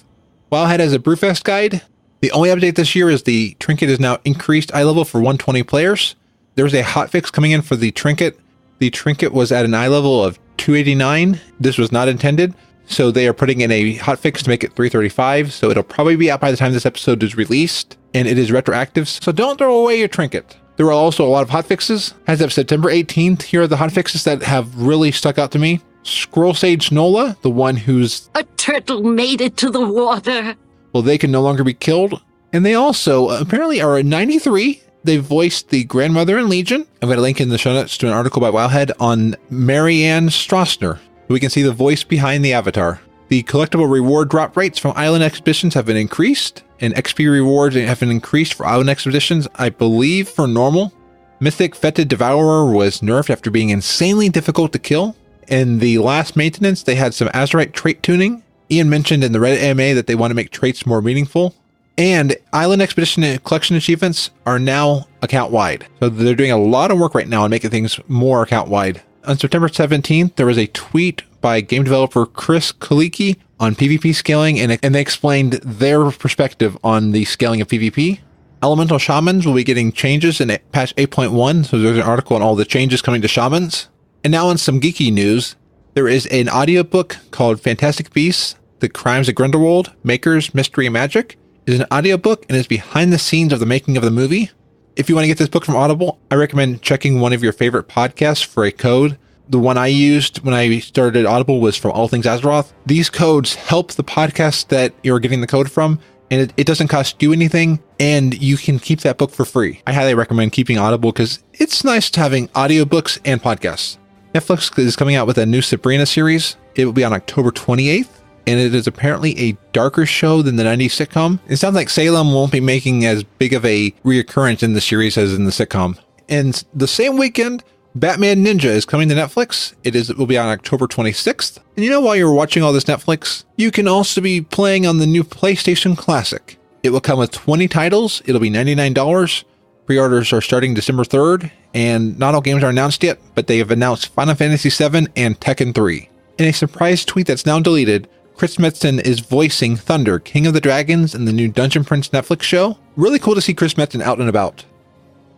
Wowhead has a Brewfest guide. The only update this year is the Trinket is now increased eye level for 120 players. There's a hotfix coming in for the Trinket. The Trinket was at an eye level of 289. This was not intended, so they are putting in a hotfix to make it 335, so it'll probably be out by the time this episode is released, and it is retroactive, so don't throw away your Trinket. There are also a lot of hotfixes. As of September 18th, here are the hotfixes that have really stuck out to me. Scroll Sage Nola, the one who's... A turtle made it to the water. Well, they can no longer be killed. And they also apparently are at 93. They voiced the grandmother in Legion. I've got a link in the show notes to an article by Wowhead on Marianne Stroessner. We can see the voice behind the avatar. The collectible reward drop rates from Island Expeditions have been increased, and XP rewards have been increased for Island Expeditions, I believe, for normal. Mythic Fetid Devourer was nerfed after being insanely difficult to kill. In the last maintenance, they had some Azerite trait tuning. Ian mentioned in the Reddit AMA that they want to make traits more meaningful. And Island Expedition collection achievements are now account-wide. So they're doing a lot of work right now on making things more account-wide. On September 17th, there was a tweet by game developer Chris Kaliki on PvP scaling, and they explained their perspective on the scaling of PvP. Elemental Shamans will be getting changes in patch 8.1, so there's an article on all the changes coming to Shamans. And now on some geeky news, there is an audiobook called Fantastic Beasts, The Crimes of Grindelwald, Makers, Mystery, and Magic. It is an audiobook and is behind the scenes of the making of the movie. If you want to get this book from Audible, I recommend checking one of your favorite podcasts for a code. The one I used when I started Audible was from All Things Azeroth. These codes help the podcast that you're getting the code from, and it doesn't cost you anything, and you can keep that book for free. I highly recommend keeping Audible because it's nice having audiobooks and podcasts. Netflix is coming out with a new Sabrina series. It will be on October 28th, and it is apparently a darker show than the 90s sitcom. It sounds like Salem won't be making as big of a reoccurrence in the series as in the sitcom. And the same weekend, Batman Ninja is coming to Netflix. It will be on October 26th. And you know, while you're watching all this Netflix, you can also be playing on the new PlayStation Classic. It will come with 20 titles. It'll be $99. Pre-orders are starting December 3rd, and not all games are announced yet, but they have announced Final Fantasy VII and Tekken 3. In a surprise tweet that's now deleted, Chris Metzen is voicing Thunder, King of the Dragons, in the new Dungeon Prince Netflix show. Really cool to see Chris Metzen out and about.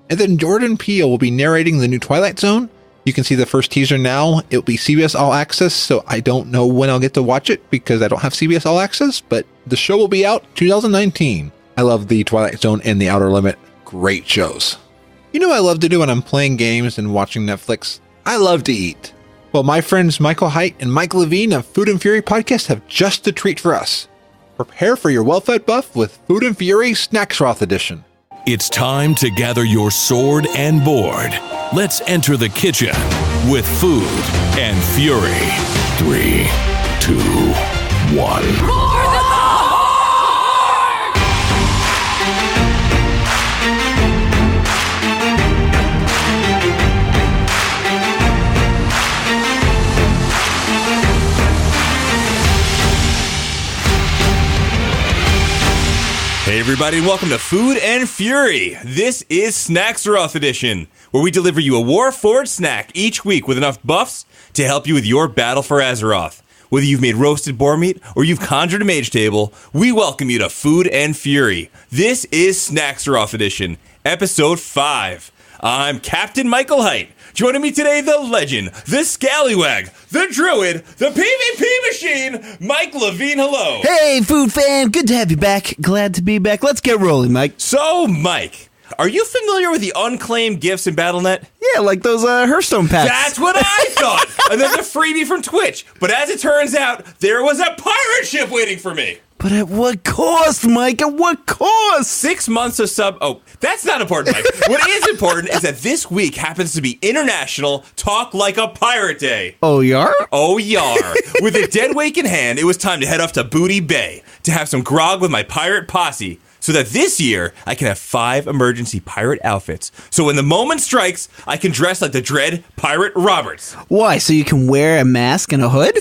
And then Jordan Peele will be narrating the new Twilight Zone. You can see the first teaser now. It will be CBS All Access, so I don't know when I'll get to watch it because I don't have CBS All Access, but the show will be out 2019. I love the Twilight Zone and the Outer Limit. Great shows. You know what I love to do when I'm playing games and watching Netflix? I love to eat. Well, my friends Michael Haidt and Mike Levine of Food and Fury podcast have just a treat for us. Prepare for your well-fed buff with Food and Fury Snacksroth Edition. It's time to gather your sword and board. Let's enter the kitchen with Food and Fury. 3, 2, 1. Hey everybody, and welcome to Food and Fury. This is Snacksroth Edition, where we deliver you a war-forward snack each week with enough buffs to help you with your battle for Azeroth. Whether you've made roasted boar meat or you've conjured a mage table, we welcome you to Food and Fury. This is Snacksroth Edition, Episode 5. I'm Captain Michael Haidt. Joining me today, the legend, the scallywag, the druid, the PvP machine, Mike Levine. Hello. Hey, food fan. Good to have you back. Glad to be back. Let's get rolling, Mike. So, Mike, are you familiar with the unclaimed gifts in Battle.net? Yeah, Yeah, like those Hearthstone packs. That's what I thought. And then the freebie from Twitch. But as it turns out, there was a pirate ship waiting for me. But at what cost, Mike? At what cost? 6 months of sub. Oh, that's not important, Mike. What is important is that this week happens to be International Talk Like a Pirate Day. Oh, yar? Oh, yar. With a Dreadwake in hand, it was time to head off to Booty Bay to have some grog with my pirate posse, so that this year I can have 5 emergency pirate outfits. So when the moment strikes, I can dress like the Dread Pirate Roberts. Why? So you can wear a mask and a hood?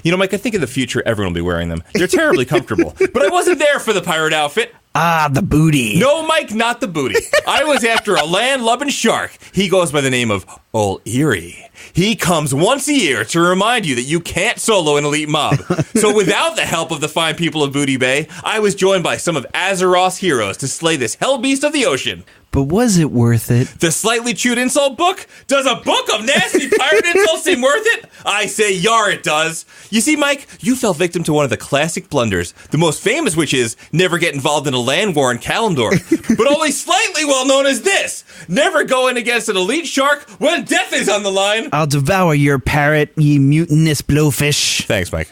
You know, Mike, I think in the future everyone will be wearing them. They're terribly comfortable. But I wasn't there for the pirate outfit. Ah, the booty. No, Mike, not the booty. I was after a land-lubbing shark. He goes by the name of Ol Erie. He comes once a year to remind you that you can't solo an elite mob. So without the help of the fine people of Booty Bay, I was joined by some of Azeroth's heroes to slay this hell beast of the ocean. But was it worth it? The Slightly Chewed Insult book? Does a book of nasty pirate insults seem worth it? I say yar it does. You see, Mike, you fell victim to one of the classic blunders, the most famous which is never get involved in a land war in Kalimdor, but only slightly well known as this: never go in against an elite shark when death is on the line. I'll devour your parrot, ye mutinous blowfish. Thanks, Mike.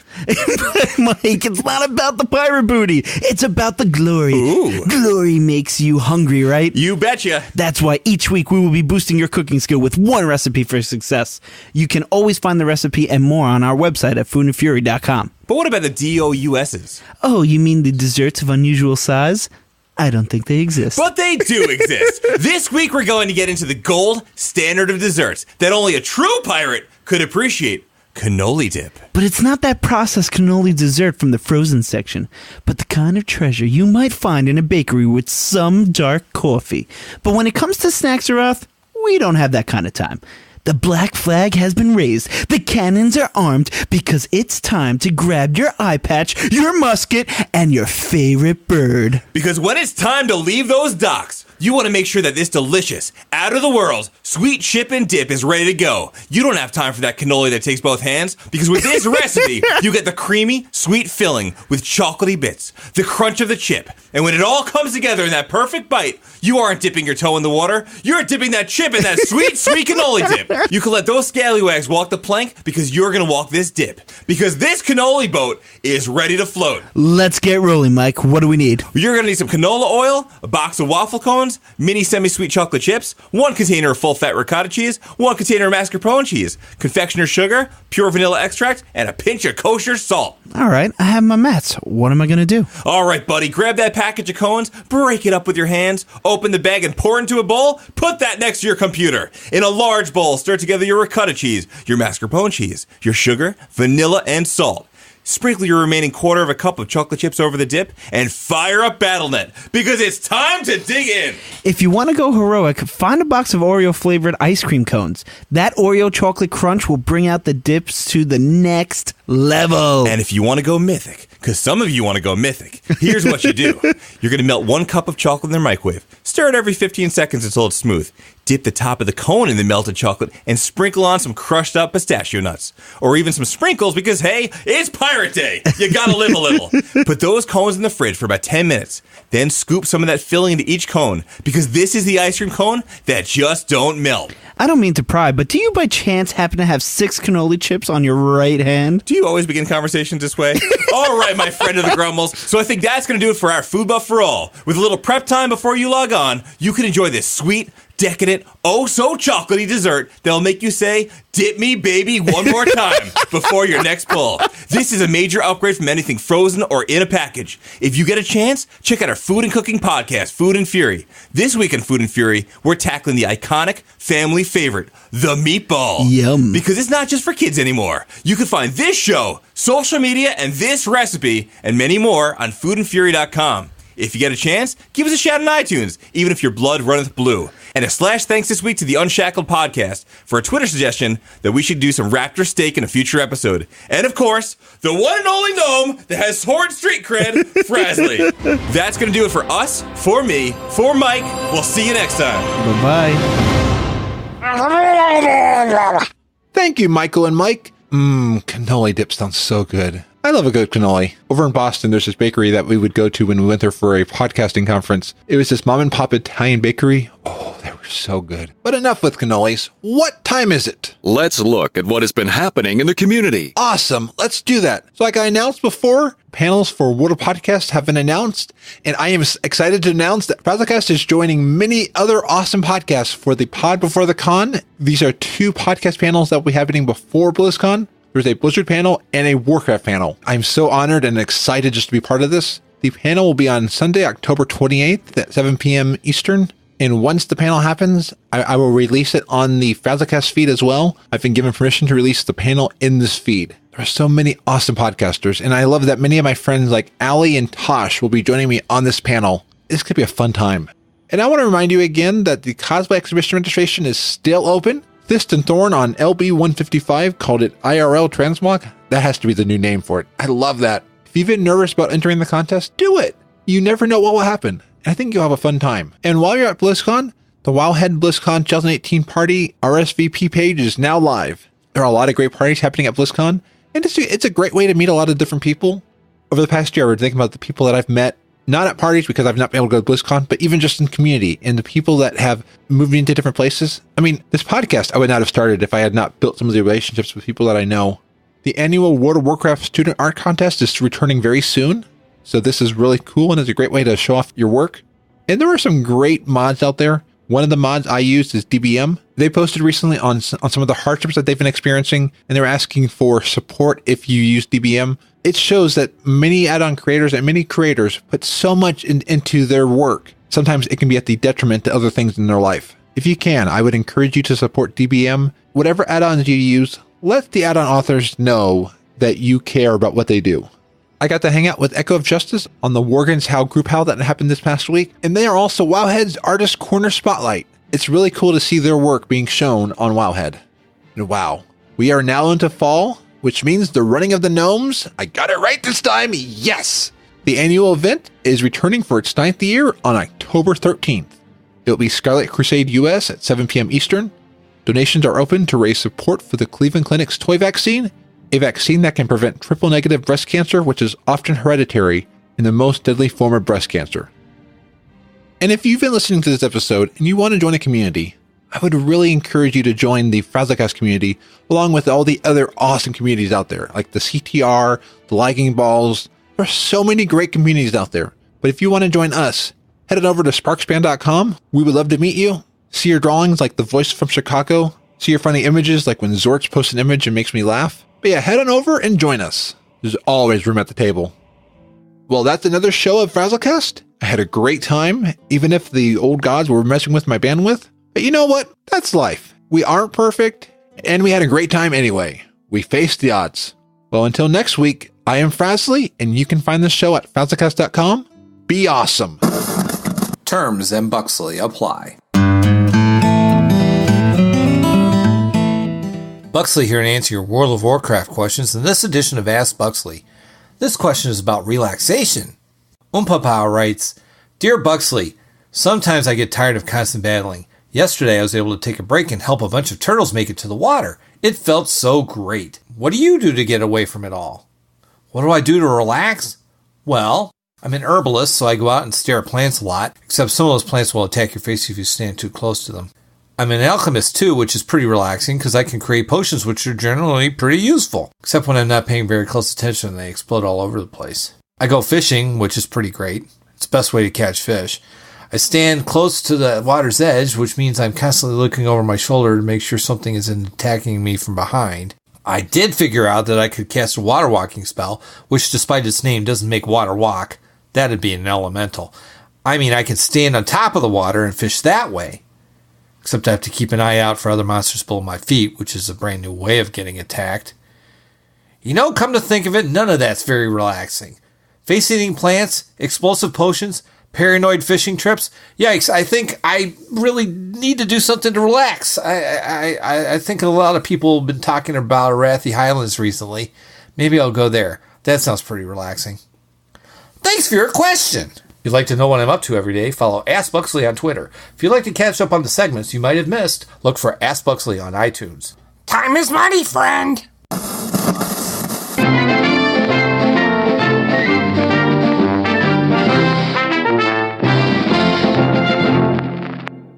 Mike, it's not about the pirate booty. It's about the glory. Ooh. Glory makes you hungry, right? You betcha. That's why each week we will be boosting your cooking skill with one recipe for success. You can always find the recipe and more on our website at foodandfury.com. But what about the DOUSs? Oh, you mean the desserts of unusual size? I don't think they exist. But they do exist. This week we're going to get into the gold standard of desserts that only a true pirate could appreciate: cannoli dip. But it's not that processed cannoli dessert from the frozen section, but the kind of treasure you might find in a bakery with some dark coffee. But when it comes to Snacksaroth, we don't have that kind of time. The black flag has been raised, the cannons are armed, because it's time to grab your eye patch, your musket, and your favorite bird. Because when it's time to leave those docks, you want to make sure that this delicious, out-of-the-world, sweet chip and dip is ready to go. You don't have time for that cannoli that takes both hands, because with this recipe, you get the creamy, sweet filling with chocolatey bits, the crunch of the chip, and when it all comes together in that perfect bite, you aren't dipping your toe in the water, you're dipping that chip in that sweet, sweet cannoli dip. You can let those scallywags walk the plank, because you're going to walk this dip. Because this cannoli boat is ready to float. Let's get rolling, Mike. What do we need? You're going to need some canola oil, a box of waffle cones, mini semi-sweet chocolate chips, 1 container of full-fat ricotta cheese, 1 container of mascarpone cheese, confectioner's sugar, pure vanilla extract, and a pinch of kosher salt. All right, I have my mats. What am I going to do? All right, buddy, grab that package of cones, break it up with your hands, open the bag and pour it into a bowl, put that next to your computer. In a large bowl, stir together your ricotta cheese, your mascarpone cheese, your sugar, vanilla, and salt. Sprinkle your remaining 1/4 cup of chocolate chips over the dip, and fire up Battle.net, because it's time to dig in. If you want to go heroic, find a box of Oreo-flavored ice cream cones. That Oreo chocolate crunch will bring out the dips to the next level. And if you want to go mythic, because some of you want to go mythic, here's what you do. You're going to melt 1 cup of chocolate in the microwave. Stir it every 15 seconds until it's smooth. Dip the top of the cone in the melted chocolate and sprinkle on some crushed up pistachio nuts. Or even some sprinkles, because hey, it's Pirate Day. You gotta live a little. Put those cones in the fridge for about 10 minutes. Then scoop some of that filling into each cone, because this is the ice cream cone that just don't melt. I don't mean to pry, but do you by chance happen to have 6 cannoli chips on your right hand? Do you always begin conversations this way? All right, my friend of the Grumbles. So I think that's going to do it for our Food Buff for All. With a little prep time before you log on, you can enjoy this sweet, decadent, oh-so-chocolatey dessert that'll make you say, "Dip me, baby," one more time before your next pull. This is a major upgrade from anything frozen or in a package. If you get a chance, check out our food and cooking podcast, Food and Fury. This week on Food and Fury, we're tackling the iconic family favorite, the meatball. Yum. Because it's not just for kids anymore. You can find this show, social media, and this recipe, and many more on foodandfury.com. If you get a chance, give us a shout on iTunes, even if your blood runneth blue. And a slash thanks this week to the Unshackled podcast for a Twitter suggestion that we should do some raptor steak in a future episode. And of course, the one and only gnome that has sword street cred, Frasley. That's going to do it for us, for me, for Mike. We'll see you next time. Bye-bye. Thank you, Michael and Mike. Cannoli dip sounds so good. I love a good cannoli. Over in Boston, there's this bakery that we would go to when we went there for a podcasting conference. It was this mom and pop Italian bakery. Oh, they were so good. But enough with cannolis. What time is it? Let's look at what has been happening in the community. Awesome. Let's do that. So like I announced before, panels for World of Podcast have been announced, and I am excited to announce that Frazzlecast is joining many other awesome podcasts for the Pod Before the Con. These are 2 podcast panels that will be happening before BlizzCon. There's a Blizzard panel and a Warcraft panel. I'm so honored and excited just to be part of this. The panel will be on Sunday, October 28th at 7 p.m. Eastern. And once the panel happens, I will release it on the Frazzlecast feed as well. I've been given permission to release the panel in this feed. There are so many awesome podcasters, and I love that many of my friends like Allie and Tosh will be joining me on this panel. This could be a fun time. And I want to remind you again that the cosplay exhibition registration is still open. Fist and Thorn on LB155 called it IRL Transmog. That has to be the new name for it. I love that. If you've been nervous about entering the contest, do it. You never know what will happen. I think you'll have a fun time. And while you're at BlizzCon, the Wowhead BlizzCon 2018 party RSVP page is now live. There are a lot of great parties happening at BlizzCon, and it's a great way to meet a lot of different people. Over the past year, I was thinking about the people that I've met, not at parties because I've not been able to go to BlizzCon, but even just in community and the people that have moved into different places. I mean, this podcast I would not have started if I had not built some of the relationships with people that I know. The annual World of Warcraft Student Art Contest is returning very soon. So this is really cool and is a great way to show off your work. And there are some great mods out there. One of the mods I used is DBM. They posted recently on some of the hardships that they've been experiencing, and they're asking for support if you use DBM. It shows that many add-on creators and many creators put so much into their work. Sometimes it can be at the detriment to other things in their life. If you can, I would encourage you to support DBM. Whatever add-ons you use, let the add-on authors know that you care about what they do. I got to hang out with Echo of Justice on the Worgen's Howl group Howl that happened this past week, and they are also Wowhead's Artist Corner Spotlight. It's really cool to see their work being shown on Wowhead. And wow, we are now into fall, which means the running of the gnomes. I got it right this time, yes! The annual event is returning for its 9th year on October 13th. It will be Scarlet Crusade US at 7 p.m. Eastern. Donations are open to raise support for the Cleveland Clinic's toy vaccine, a vaccine that can prevent triple-negative breast cancer, which is often hereditary and the most deadly form of breast cancer. And if you've been listening to this episode and you want to join a community, I would really encourage you to join the Frazzlecast community along with all the other awesome communities out there, like the CTR, the Lagging Balls. There are so many great communities out there. But if you want to join us, head on over to sparkspan.com. We would love to meet you. See your drawings like the voice from Chicago. See your funny images like when Zorts posts an image and makes me laugh. But yeah, head on over and join us. There's always room at the table. Well, that's another show of Frazzlecast. I had a great time, even if the old gods were messing with my bandwidth. But you know what? That's life. We aren't perfect, and we had a great time anyway. We faced the odds. Well, until next week, I am Frazzly, and you can find the show at frazzlecast.com. Be awesome. Terms and Buxley apply. Buxley here to answer your World of Warcraft questions in this edition of Ask Buxley. This question is about relaxation. Umpapao writes, Dear Buxley, sometimes I get tired of constant battling. Yesterday I was able to take a break and help a bunch of turtles make it to the water. It felt so great. What do you do to get away from it all? What do I do to relax? Well, I'm an herbalist, so I go out and stare at plants a lot, except some of those plants will attack your face if you stand too close to them. I'm an alchemist too, which is pretty relaxing because I can create potions which are generally pretty useful, except when I'm not paying very close attention and they explode all over the place. I go fishing, which is pretty great. It's the best way to catch fish. I stand close to the water's edge, which means I'm constantly looking over my shoulder to make sure something isn't attacking me from behind. I did figure out that I could cast a water walking spell, which despite its name doesn't make water walk. That'd be an elemental. I mean, I can stand on top of the water and fish that way. Except I have to keep an eye out for other monsters below my feet, which is a brand new way of getting attacked. You know, come to think of it, none of that's very relaxing. Face-eating plants, explosive potions, paranoid fishing trips. Yikes, I think I really need to do something to relax. I think a lot of people have been talking about Arathi Highlands recently. Maybe I'll go there. That sounds pretty relaxing. Thanks for your question. If you'd like to know what I'm up to every day, follow Ask Buxley on Twitter. If you'd like to catch up on the segments you might have missed, look for Ask Buxley on iTunes. Time is money, friend.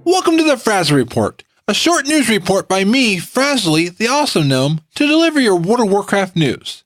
Welcome to the the Frazzle Report, a short news report by me, Frazzly, the Awesome Gnome, to deliver your World of Warcraft news.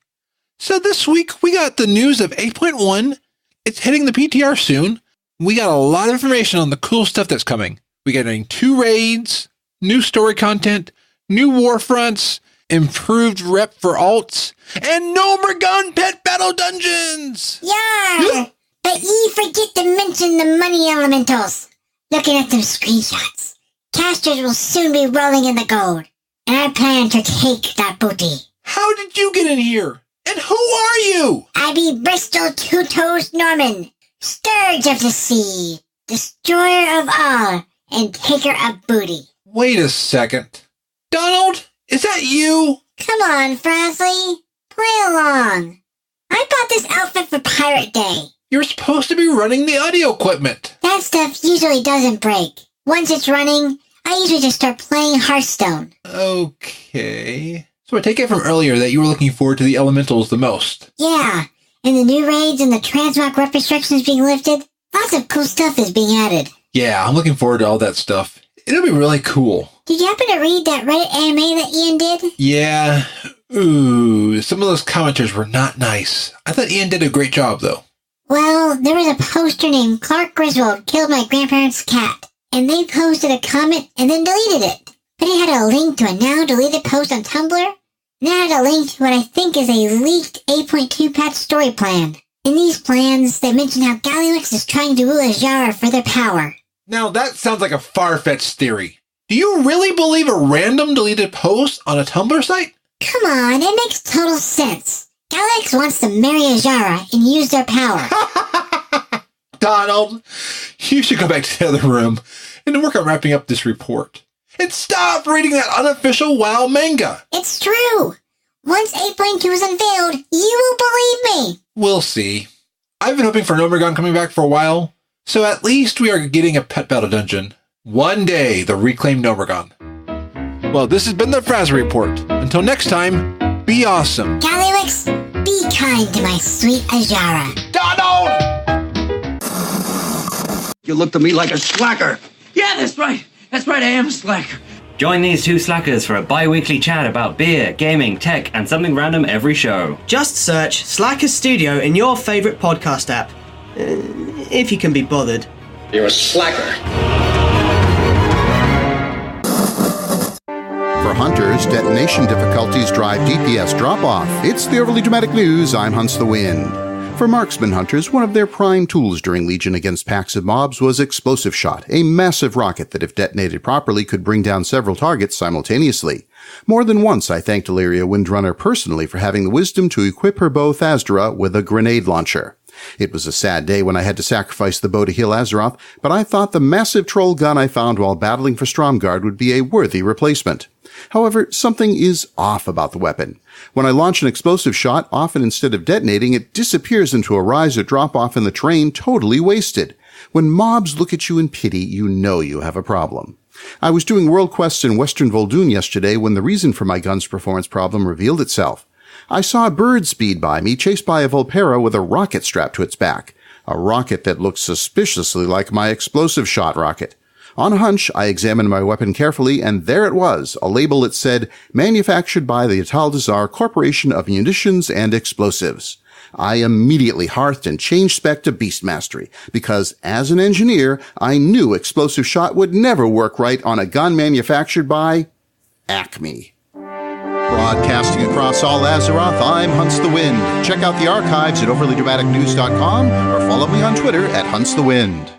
So this week, we got the news of 8.1. It's hitting the PTR soon. We got a lot of information on the cool stuff that's coming. We got 2 raids, new story content, new Warfronts, improved rep for alts, and no more gun pet battle dungeons! Yeah! But ye forget to mention the money elementals. Looking at them screenshots, casters will soon be rolling in the gold, and I plan to take that booty. How did you get in here? And who are you? I be Bristol Two-Toes Norman, Scourge of the Sea, Destroyer of all, and Taker of Booty. Wait a second. Donald, is that you? Come on, Frazzly. Play along. I bought this outfit for Pirate Day. You're supposed to be running the audio equipment. That stuff usually doesn't break. Once it's running, I usually just start playing Hearthstone. Okay. So I take it from earlier that you were looking forward to the elementals the most. Yeah, and the new raids and the transmog rep restrictions being lifted. Lots of cool stuff is being added. Yeah, I'm looking forward to all that stuff. It'll be really cool. Did you happen to read that Reddit AMA that Ian did? Yeah. Ooh, some of those commenters were not nice. I thought Ian did a great job, though. Well, there was a poster named Clark Griswold killed my grandparents' cat, and they posted a comment and then deleted it. But it had a link to a now deleted post on Tumblr, and it had a link to what I think is a leaked 8.2 patch story plan. In these plans, they mention how Daleks is trying to woo Azara for their power. Now that sounds like a far-fetched theory. Do you really believe a random deleted post on a Tumblr site? Come on, it makes total sense. Daleks wants to marry Azara and use their power. Donald, you should go back to the other room and work on wrapping up this report. And stop reading that unofficial WoW manga. It's true. Once 8.2 is unveiled, you will believe me. We'll see. I've been hoping for Nomergon coming back for a while, so at least we are getting a pet battle dungeon. One day, the reclaimed Nomergon. Well, this has been the Frazzle Report. Until next time, be awesome. Daleks, be kind to my sweet Azara. Donald! You look to me like a slacker. Yeah, that's right. That's right, I am a slacker. Join these 2 slackers for a bi-weekly chat about beer, gaming, tech, and something random every show. Just search Slacker Studio in your favorite podcast app. If you can be bothered. You're a slacker. For hunters, detonation difficulties drive DPS drop-off. It's the Overly Dramatic News. I'm Hunts the Wind. For marksman hunters, one of their prime tools during Legion against packs of mobs was Explosive Shot, a massive rocket that, if detonated properly, could bring down several targets simultaneously. More than once, I thanked Illyria Windrunner personally for having the wisdom to equip her bow Thazdra with a grenade launcher. It was a sad day when I had to sacrifice the bow to heal Azeroth, but I thought the massive troll gun I found while battling for Stromgarde would be a worthy replacement. However, something is off about the weapon. When I launch an explosive shot, often instead of detonating, it disappears into a rise or drop-off in the terrain, totally wasted. When mobs look at you in pity, you know you have a problem. I was doing world quests in Western Vol'dun yesterday when the reason for my gun's performance problem revealed itself. I saw a bird speed by me, chased by a Volpera with a rocket strapped to its back. A rocket that looked suspiciously like my explosive shot rocket. On a hunch, I examined my weapon carefully, and there it was, a label that said, manufactured by the Ataldazar Corporation of Munitions and Explosives. I immediately hearthed and changed spec to Beast Mastery, because as an engineer, I knew explosive shot would never work right on a gun manufactured by Acme. Broadcasting across all Azeroth, I'm Hunts the Wind. Check out the archives at overlydramaticnews.com or follow me on Twitter at Hunts the Wind.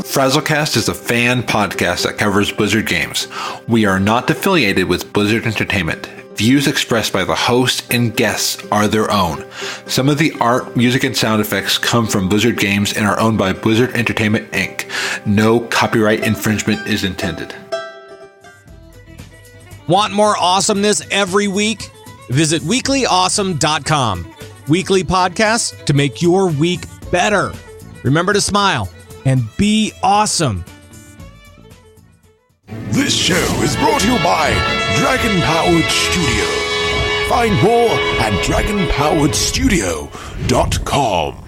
Frazzlecast is a fan podcast that covers Blizzard games. We are not affiliated with Blizzard Entertainment. Views expressed by the host and guests are their own. Some of the art, music, and sound effects come from Blizzard games and are owned by Blizzard Entertainment, Inc. No copyright infringement is intended. Want more awesomeness every week? Visit weeklyawesome.com. Weekly podcasts to make your week better. Remember to smile and be awesome. This show is brought to you by Dragon Powered Studio. Find more at dragonpoweredstudio.com.